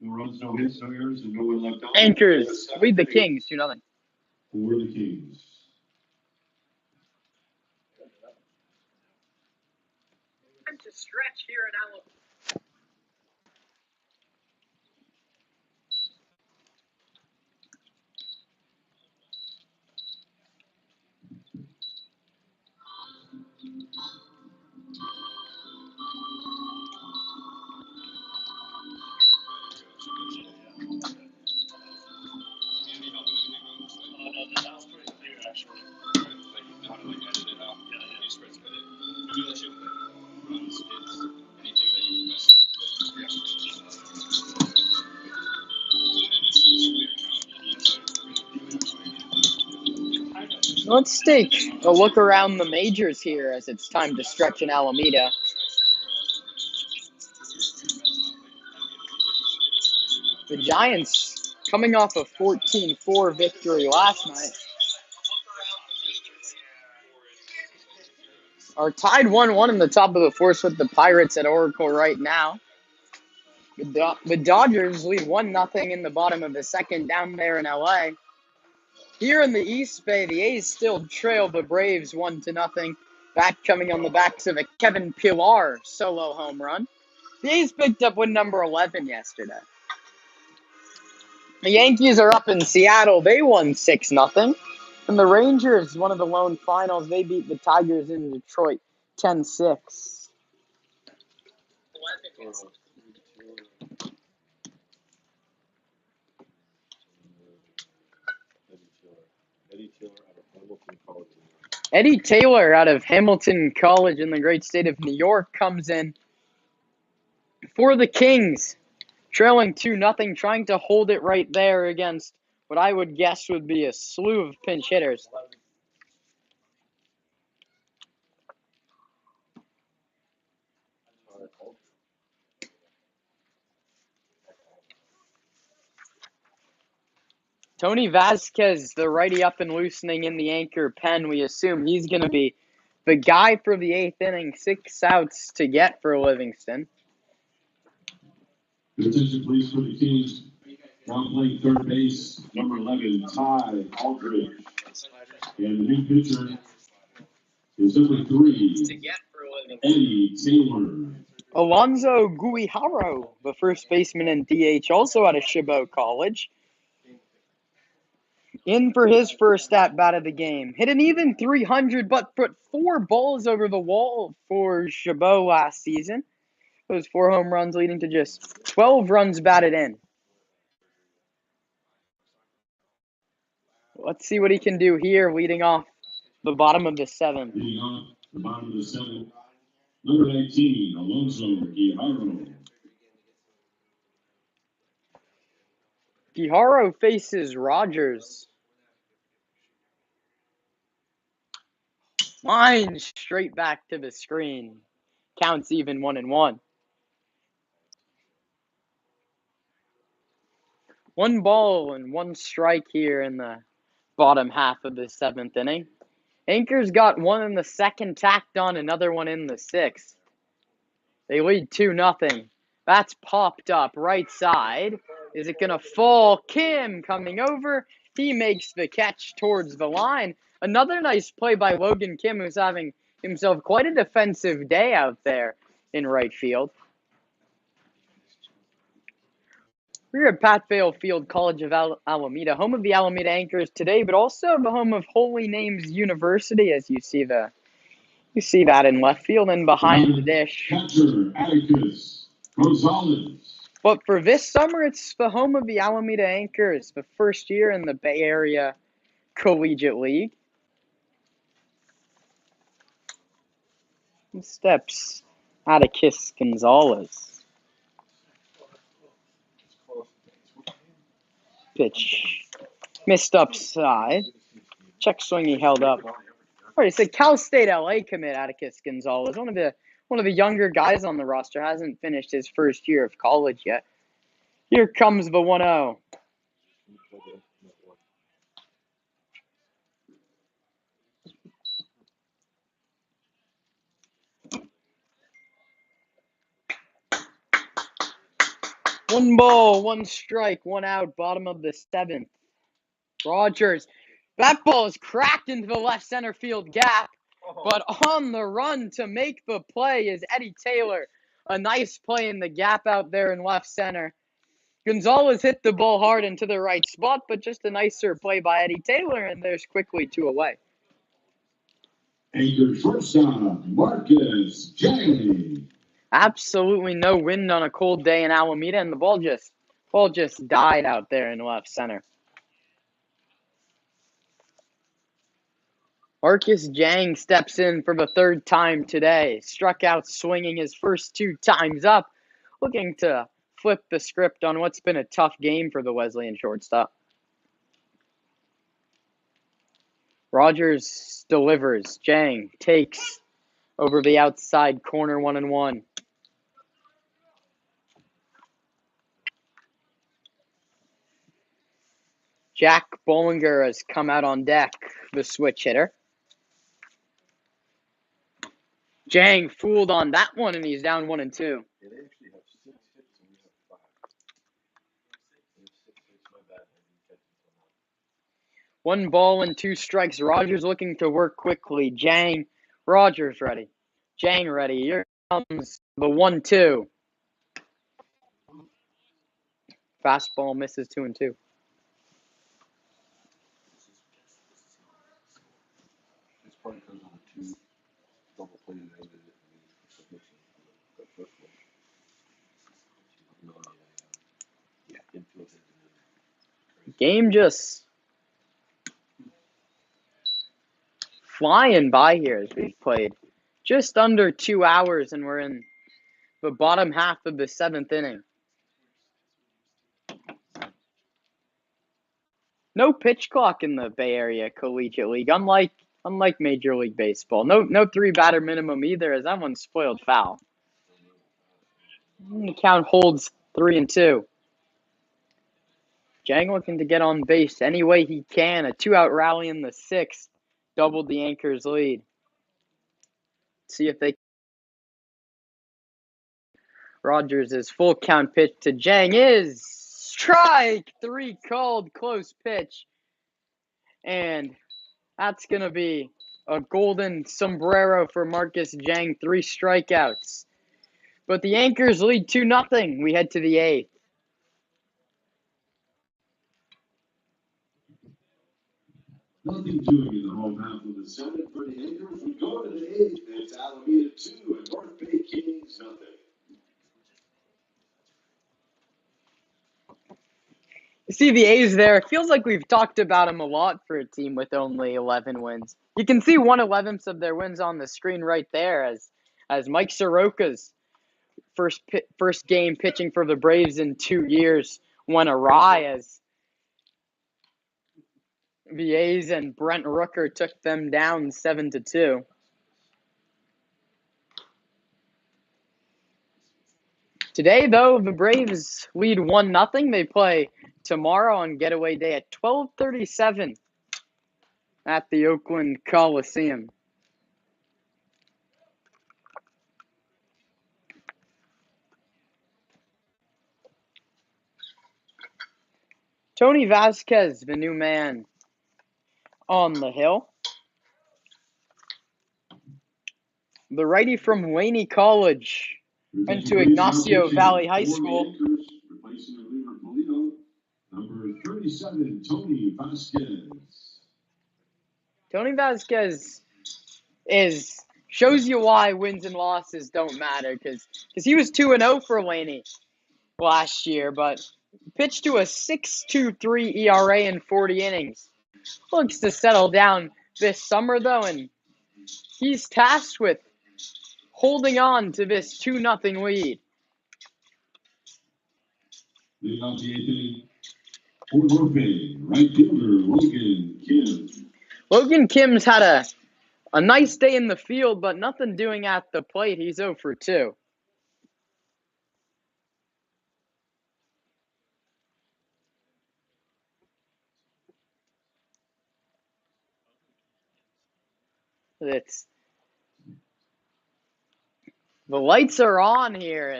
No runs, no hits, no errors, and no one left out. Anchors lead the Kings 2-0. For the Kings. Time to stretch here in Alameda. Let's take a look around the majors here as it's time to stretch in Alameda. The Giants, coming off a 14-4 victory last night, are tied 1-1 in the top of the fourth with the Pirates at Oracle right now. The Dodgers lead 1-0 in the bottom of the second down there in LA. Here in the East Bay, the A's still trail the Braves 1-0. That coming on the backs of a Kevin Pillar solo home run. The A's picked up win number 11 yesterday. The Yankees are up in Seattle. They won 6-0. And the Rangers, one of the lone finals, they beat the Tigers in Detroit 10-6. Eddie Taylor out of Hamilton College in the great state of New York comes in for the Kings, trailing 2-0, trying to hold it right there against what I would guess would be a slew of pinch hitters. Tony Vasquez, the righty up and loosening in the anchor pen. We assume he's going to be the guy for the 8th inning, 6 outs to get for Livingston. Attention, please, for the Kings. Now playing third base, number 11, Ty Aldridge. And the new pitcher is number 3, Eddie Taylor. Alonzo Guijaro, the first baseman in DH, also out of Chabot College. In for his first at-bat of the game. Hit an even 300, but put 4 balls over the wall for Chabot last season. Those 4 home runs leading to just 12 runs batted in. Let's see what he can do here, leading off the bottom of the 7th. Leading off the bottom of the 7th, number 19, Alonzo Guijaro. Guijaro faces Rogers. Line straight back to the screen. Counts even 1-1. 1 ball and 1 strike here in the bottom half of the 7th inning. Anchors got 1 in the 2nd, tacked on another one in the 6th. They lead 2-0. That's popped up right side. Is it going to fall? Kim coming over. He makes the catch towards the line. Another nice play by Logan Kim, who's having himself quite a defensive day out there in right field. We're at Pat Vale Field, College of Alameda, home of the Alameda Anchors today, but also the home of Holy Names University, as you see that in left field and behind the dish. Catcher, Atticus Gonzalez. But for this summer, it's the home of the Alameda Anchors, the first year in the Bay Area Collegiate League. Steps Atticus Gonzalez. Pitch missed upside. Check swing he held up. All right, it's a Cal State LA commit, Atticus Gonzalez. One of the younger guys on the roster. Hasn't finished his first year of college yet. Here comes the 1-0. 1 ball, 1 strike, 1 out, bottom of the 7th. Rogers. That ball is cracked into the left center field gap. But on the run to make the play is Eddie Taylor. A nice play in the gap out there in left center. Gonzalez hit the ball hard into the right spot, but just a nicer play by Eddie Taylor, and there's quickly 2 away. Anchor shortstop, Marcus Jang. Absolutely no wind on a cold day in Alameda, and the ball just died out there in left center. Marcus Jang steps in for the 3rd time today. Struck out swinging his first 2 times up, looking to flip the script on what's been a tough game for the Wesleyan shortstop. Rogers delivers. Jang takes over the outside corner 1-1. Jack Bollinger has come out on deck, the switch hitter. Jang fooled on that one, and he's down 1-2. Yeah, they actually have 6 hits and we have 5. They have 6 hits. My bad. I didn't catch it until now. 1 ball and 2 strikes. Rogers looking to work quickly. Jang, Rogers ready. Jang ready. Here comes the 1-2. Fastball misses 2-2. It's probably because of the 2 double plays that ended it. That first one. Yeah, infield hit and then Game just flying by here as we've played just under 2 hours, and we're in the bottom half of the 7th inning. No pitch clock in the Bay Area Collegiate League, unlike Major League Baseball. No 3-batter minimum either, as that one's spoiled foul. And the count holds 3-2. Jang looking to get on base any way he can. A 2-out rally in the 6th doubled the Anchors' lead. See if they. Rogers' full count pitch to Jang is strike 3 called, close pitch. And that's going to be a golden sombrero for Marcus Jang, 3 strikeouts. But the Anchors lead 2-0. We head to the 8th. Nothing doing in the home half of the 7th for the Anchors. We go to the 8th. It's Alameda 2 and North Bay Kings nothing. See the A's there. It feels like we've talked about them a lot for a team with only 11 wins. You can see 1/11 of their wins on the screen right there as Mike Soroka's first game pitching for the Braves in 2 years went awry as the A's and Brent Rooker took them down 7-2. Today, though, the Braves lead 1-0. They play tomorrow on getaway day at 12:37 at the Oakland Coliseum. Tony Vasquez, the new man on the hill. The righty from Wayne College went to Ignacio Valley High School. Replacing reliever Polito, number 37, Tony Vasquez. Tony Vasquez shows you why wins and losses don't matter, because he was 2-0 for Wayne last year, but pitched to a 6.23 ERA in 40 innings. Looks to settle down this summer, though, and he's tasked with holding on to this 2-0 lead. Leading off the 8th inning, for North Bay, right fielder Logan Kim. Logan Kim's had a nice day in the field, but nothing doing at the plate. He's 0 for 2. The lights are on here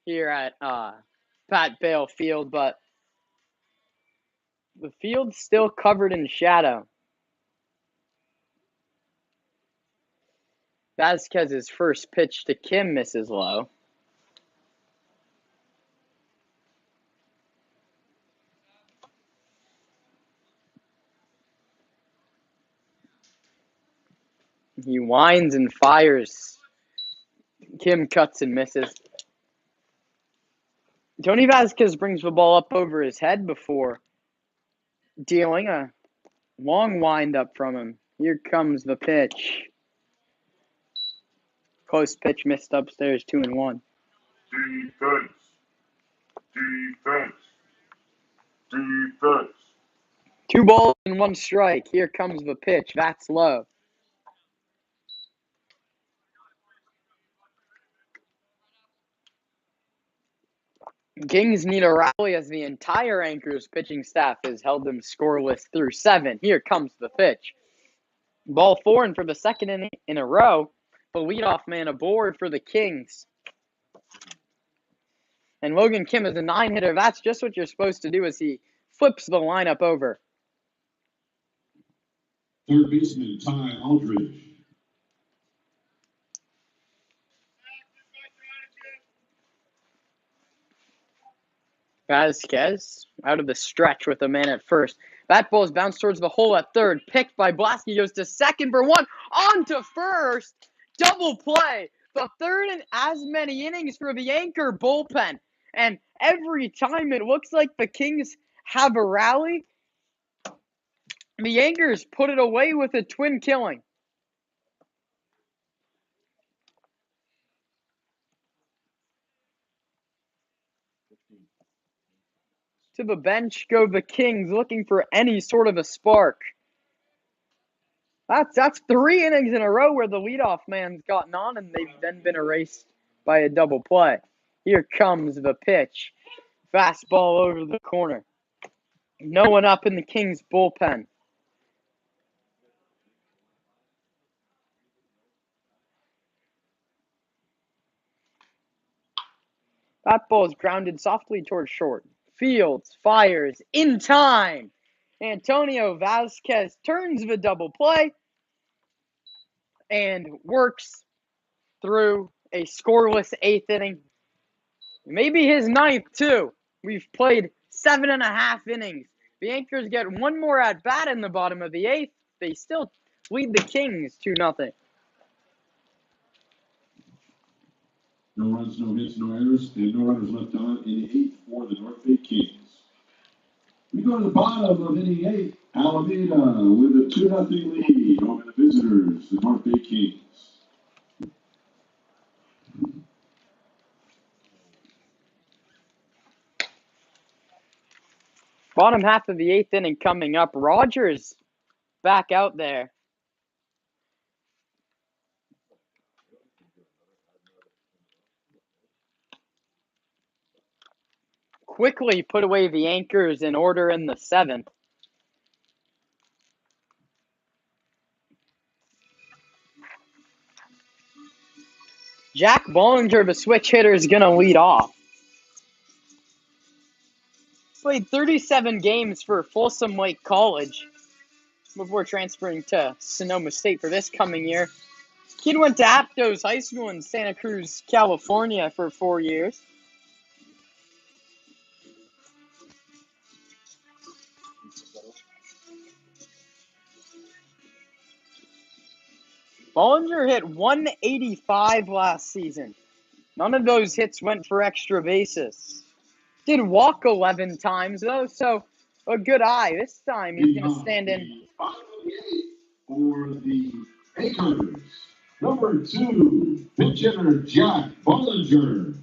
at Pat Bale field, but the field's still covered in shadow. Vasquez's first pitch to Kim misses low. He winds and fires. Kim cuts and misses. Tony Vasquez brings the ball up over his head before dealing a long windup from him. Here comes the pitch. Close pitch missed upstairs, 2-1. Defense. Defense. Defense. 2 balls and 1 strike. Here comes the pitch. That's low. Kings need a rally as the entire Anchors pitching staff has held them scoreless through 7. Here comes the pitch. Ball 4, and for the second inning in a row, the leadoff man aboard for the Kings. And Logan Kim is a 9-hitter. That's just what you're supposed to do as he flips the lineup over. Third baseman Ty Aldridge. Vasquez out of the stretch with a man at first. That ball is bounced towards the hole at third. Picked by Blasky. Goes to second for 1. On to first. Double play. The third in as many innings for the Anchor bullpen. And every time it looks like the Kings have a rally, the Anchors put it away with a twin killing. To the bench go the Kings, looking for any sort of a spark. That's 3 innings in a row where the leadoff man's gotten on and they've then been erased by a double play. Here comes the pitch. Fastball over the corner. No one up in the Kings bullpen. That ball is grounded softly towards short. Fields fires in time. Antonio Vasquez turns the double play and works through a scoreless 8th inning. Maybe his 9th, too. We've played 7.5 innings. The Anchors get one more at bat in the bottom of the 8th. They still lead the Kings 2-0. No runs, no hits, no errors, and no runners left on in the 8th for the North Bay Kings. We go to the bottom of inning 8. Alameda with a 2-0 lead over the visitors, the North Bay Kings. Bottom half of the 8th inning coming up. Rogers back out there. Quickly put away the Anchors in order in the 7th. Jack Bollinger, the switch hitter, is going to lead off. Played 37 games for Folsom Lake College before transferring to Sonoma State for this coming year. Kid went to Aptos High School in Santa Cruz, California for 4 years. Bollinger hit 185 last season. None of those hits went for extra bases. Did walk 11 times, though, so a good eye. This time he's going to stand in. For the Anchors, number 2, pitch hitter Jack Bollinger.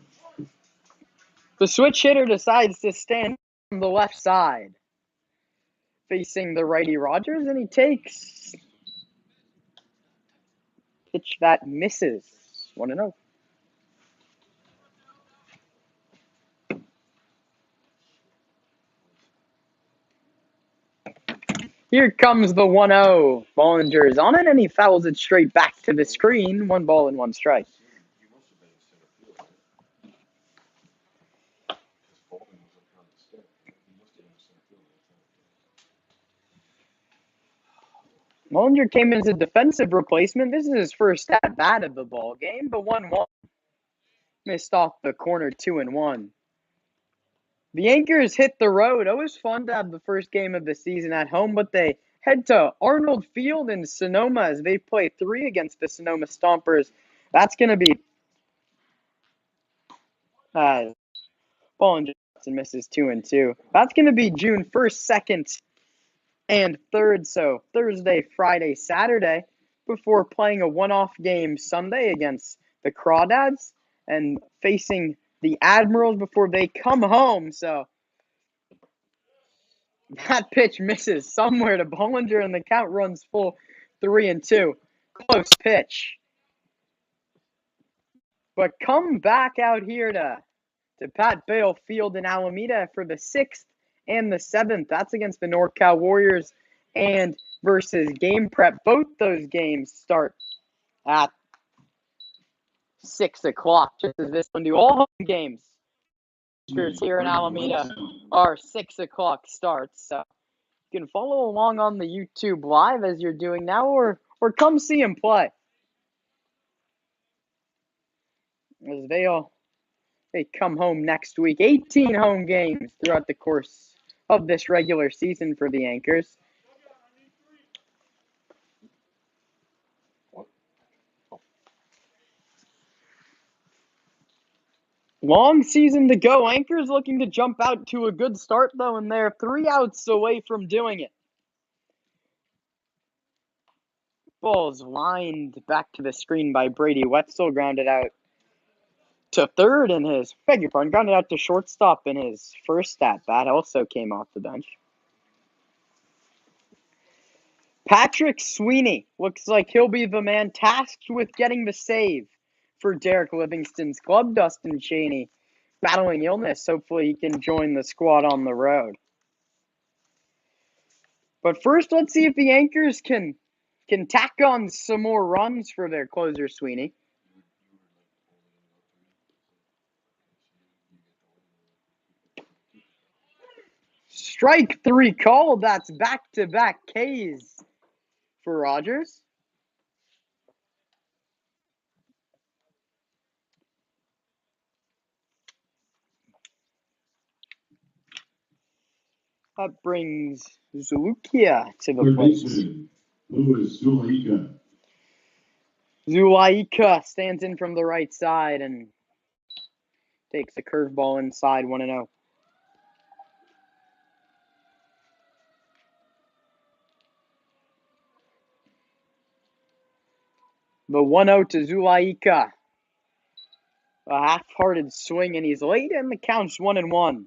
The switch hitter decides to stand on the left side, facing the righty Rogers, and he takes pitch that misses. 1-0. Here comes the 1-0. Bollinger is on it, and he fouls it straight back to the screen. 1 ball and 1 strike. Mullinger came in as a defensive replacement. This is his first at bat of the ball game, but 1-1. Missed off the corner 2-1. The Anchors hit the road. Always fun to have the first game of the season at home, but they head to Arnold Field in Sonoma as they play 3 against the Sonoma Stompers. That's going to be Bollinger misses 2-2. That's going to be June 1st, 2nd, and 3rd, so Thursday, Friday, Saturday, before playing a one-off game Sunday against the Crawdads and facing the Admirals before they come home. So that pitch misses somewhere to Bollinger, and the count runs full 3-2. Close pitch. But come back out here to Pat Bale Field in Alameda for the 6th and the 7th. That's against the NorCal Warriors and versus Game Prep. Both those games start at 6 o'clock, just as this one do. All home games here in Alameda are 6 o'clock starts. So you can follow along on the YouTube Live as you're doing now, or come see him play. As they come home next week. 18 home games throughout the course of this regular season for the Anchors. Long season to go. Anchors looking to jump out to a good start, though, and they're 3 outs away from doing it. Ball's lined back to the screen by Brady Wetzel, grounded out to third in his, grounded out to shortstop in his first at bat, also came off the bench. Patrick Sweeney looks like he'll be the man tasked with getting the save for Derek Livingston's club. Dustin Cheney battling illness. Hopefully he can join the squad on the road. But first, let's see if the Anchors can tack on some more runs for their closer, Sweeney. Strike 3 called. That's back-to-back Ks for Rogers. That brings Zulukia to the plate. Zulaika stands in from the right side and takes the curveball inside 1-0. The 1-0 to Zulaika. A half-hearted swing, and he's late, and the count's 1-1.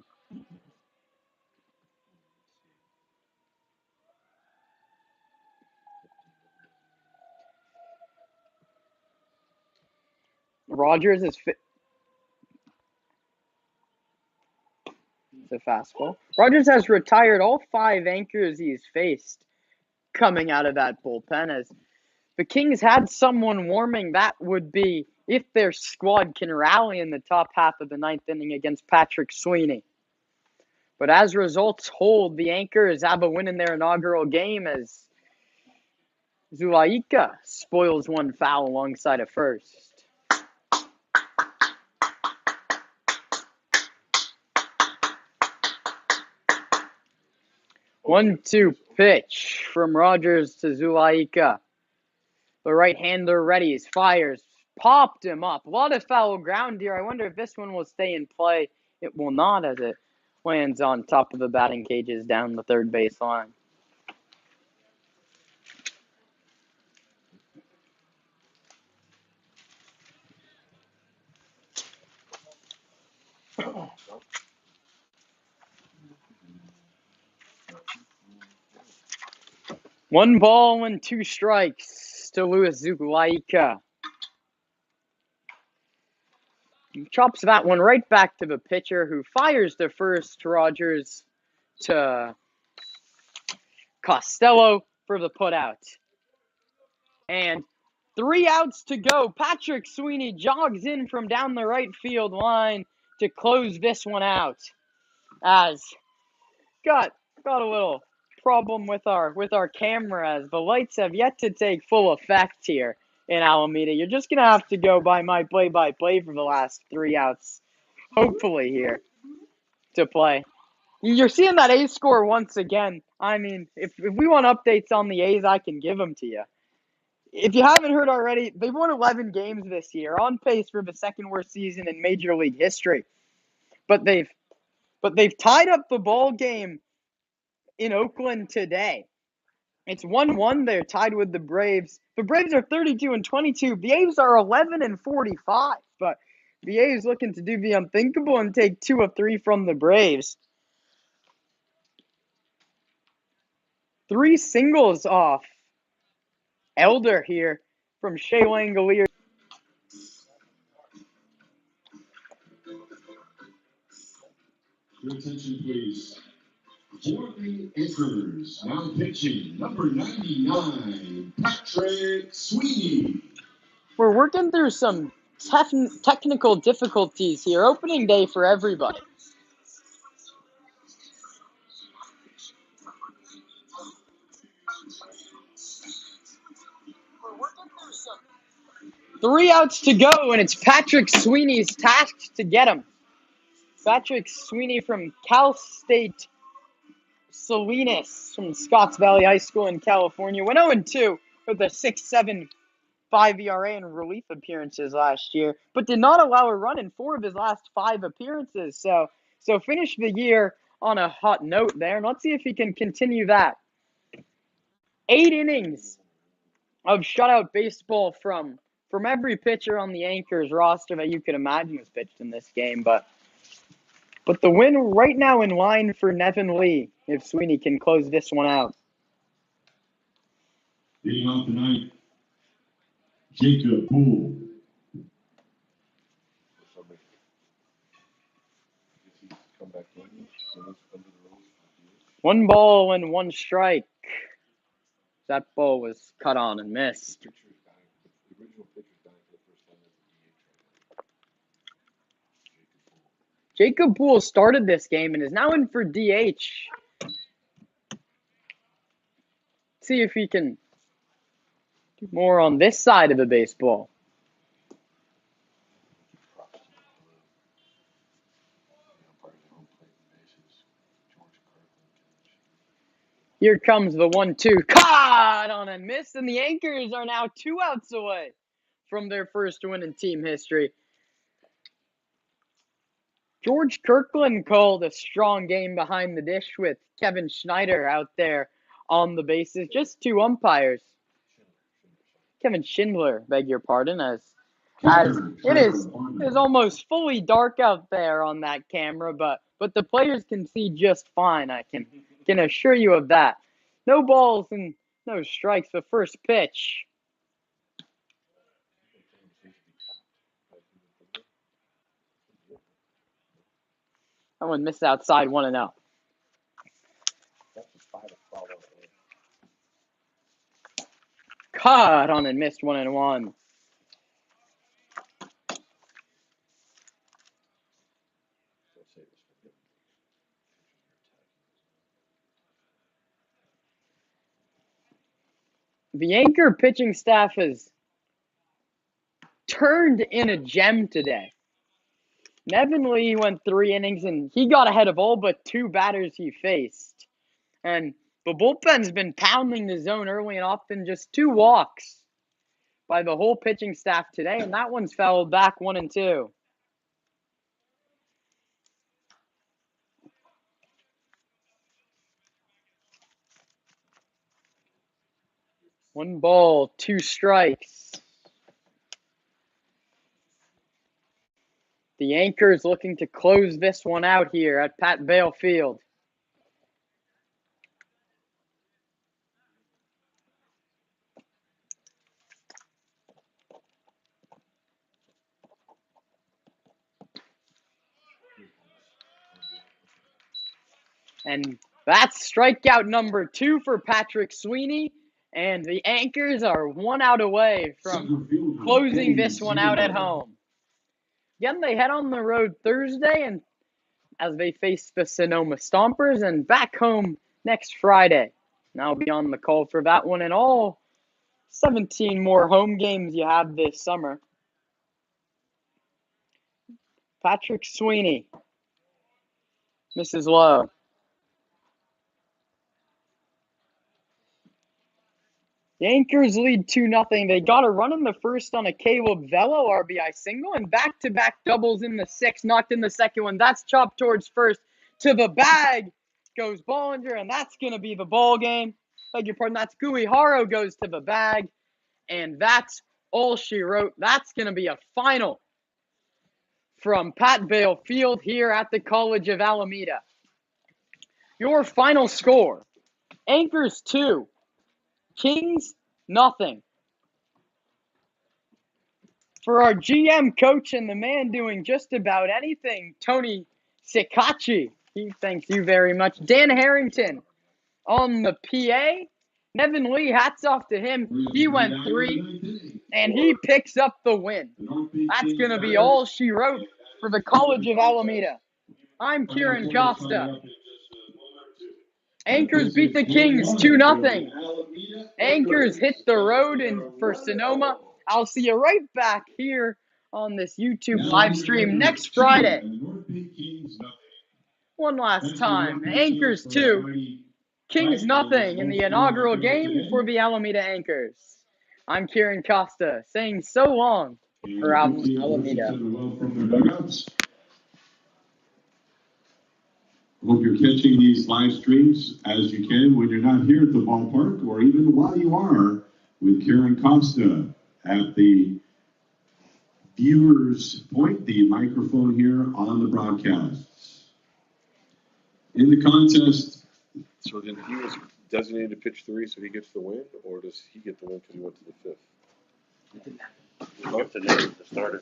Rogers is fit. It's a fastball. Rogers has retired all 5 Anchors he's faced coming out of that bullpen. As the Kings had someone warming, that would be if their squad can rally in the top half of the 9th inning against Patrick Sweeney. But as results hold, the Anchors have a win in their inaugural game as Zulaika spoils one foul alongside a first. One-two pitch from Rogers to Zulaika. The right-hander readies, fires, popped him up. A lot of foul ground here. I wonder if this one will stay in play. It will not, as it lands on top of the batting cages down the third base line. One ball and 2 strikes to Louis Zulaika. He chops that one right back to the pitcher, who fires to first. Rogers to Costello for the putout. And 3 outs to go. Patrick Sweeney jogs in from down the right field line to close this one out. As got a little problem with our cameras. The lights have yet to take full effect here in Alameda. You're just gonna have to go by my play-by-play for the last 3 outs, hopefully here to play. You're seeing that A's score once again. I mean, if we want updates on the A's, I can give them to you. If you haven't heard already, they've won 11 games this year, on pace for the second worst season in Major League history. But they've tied up the ball game in Oakland today. It's 1-1. They're tied with the Braves. The Braves are 32-22. The A's are 11-45. But the A's looking to do the unthinkable and take 2 of 3 from the Braves. 3 singles off Elder here from Shea Langolier. Your attention, please. For the Anchors, now pitching number 99, Patrick Sweeney. We're working through some technical difficulties here. Opening day for everybody. We're working through some. 3 outs to go, and it's Patrick Sweeney's task to get him. Patrick Sweeney from Cal State Salinas from Scotts Valley High School in California. Went 0-2 with a 6.75 ERA in relief appearances last year, but did not allow a run in 4 of his last 5 appearances. So finished the year on a hot note there, and let's see if he can continue that. 8 innings of shutout baseball from every pitcher on the Anchors roster that you could imagine was pitched in this game, but the win right now in line for Nevin Lee if Sweeney can close this one out. Leading off tonight, Jacob Poole. One ball and 1 strike. That ball was cut on and missed. Jacob Poole started this game and is now in for DH. See if he can do more on this side of the baseball. Here comes the 1-2. Caught on and missed, and the Anchors are now 2 outs away from their first win in team history. George Kirkland called a strong game behind the dish with Kevin Schneider out there on the bases. Just 2 umpires. Kevin Schindler, beg your pardon, as it is almost fully dark out there on that camera, but the players can see just fine. I can assure you of that. No balls and no strikes. The first pitch. That one missed outside 1-0. Caught on and missed 1-1. The Anchor pitching staff has turned in a gem today. Nevin Lee went 3 innings, and he got ahead of all but 2 batters he faced. And the bullpen's been pounding the zone early and often, just 2 walks by the whole pitching staff today, and that one's fouled back 1-2. One ball, 2 strikes. The Anchors looking to close this one out here at Pat Vale Field. And that's strikeout number 2 for Patrick Sweeney. And the Anchors are 1 out away from closing this one out at home. Again, they head on the road Thursday and as they face the Sonoma Stompers, and back home next Friday. And I'll be on the call for that one and all 17 more home games you have this summer. Patrick Sweeney, Mrs. Lowe. The Anchors lead 2-0. They got a run in the first on a Caleb Velo RBI single and back-to-back doubles in the sixth. Knocked in the second one. That's chopped towards first. To the bag goes Bollinger, and that's going to be the ball game. Beg your pardon, that's Guiharo goes to the bag, and that's all she wrote. That's going to be a final from Pat Vale Field here at the College of Alameda. Your final score, Anchors 2, Kings 0. For our GM coach and the man doing just about anything, Tony Sikachi, he thanks you very much. Dan Harrington on the PA. Nevin Lee, hats off to him. He went 3, and he picks up the win. That's going to be all she wrote for the College of Alameda. I'm Kieran Costa. Anchors beat the Kings 2-0. Anchors hit the road for Sonoma. I'll see you right back here on this YouTube live stream next Friday. One last time. Anchors 2, Kings 0 in the inaugural game for the Alameda Anchors. I'm Kieran Costa saying so long for Alameda. Hope you're catching these live streams as you can when you're not here at the ballpark or even while you are with Kieran Costa at the viewers point, the microphone here on the broadcast. In the contest. So then he was designated to pitch 3, so he gets the win, or does he get the win because he went to the 5th? He gets the name the starter.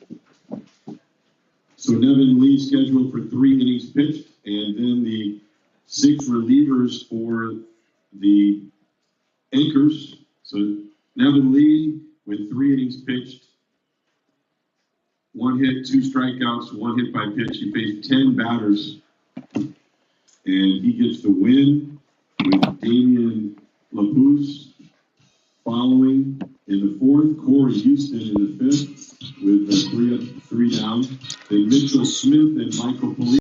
So Nevin Lee scheduled for 3 innings pitched, and then the 6 relievers for the Anchors. So Nevin Lee with 3 innings pitched, 1 hit, 2 strikeouts, 1 hit by pitch. He faced 10 batters, and he gets the win with Damian LaPousse following in the 4th. Corey Houston in the 5th with 3 down. Then Mitchell Smith and Michael Police.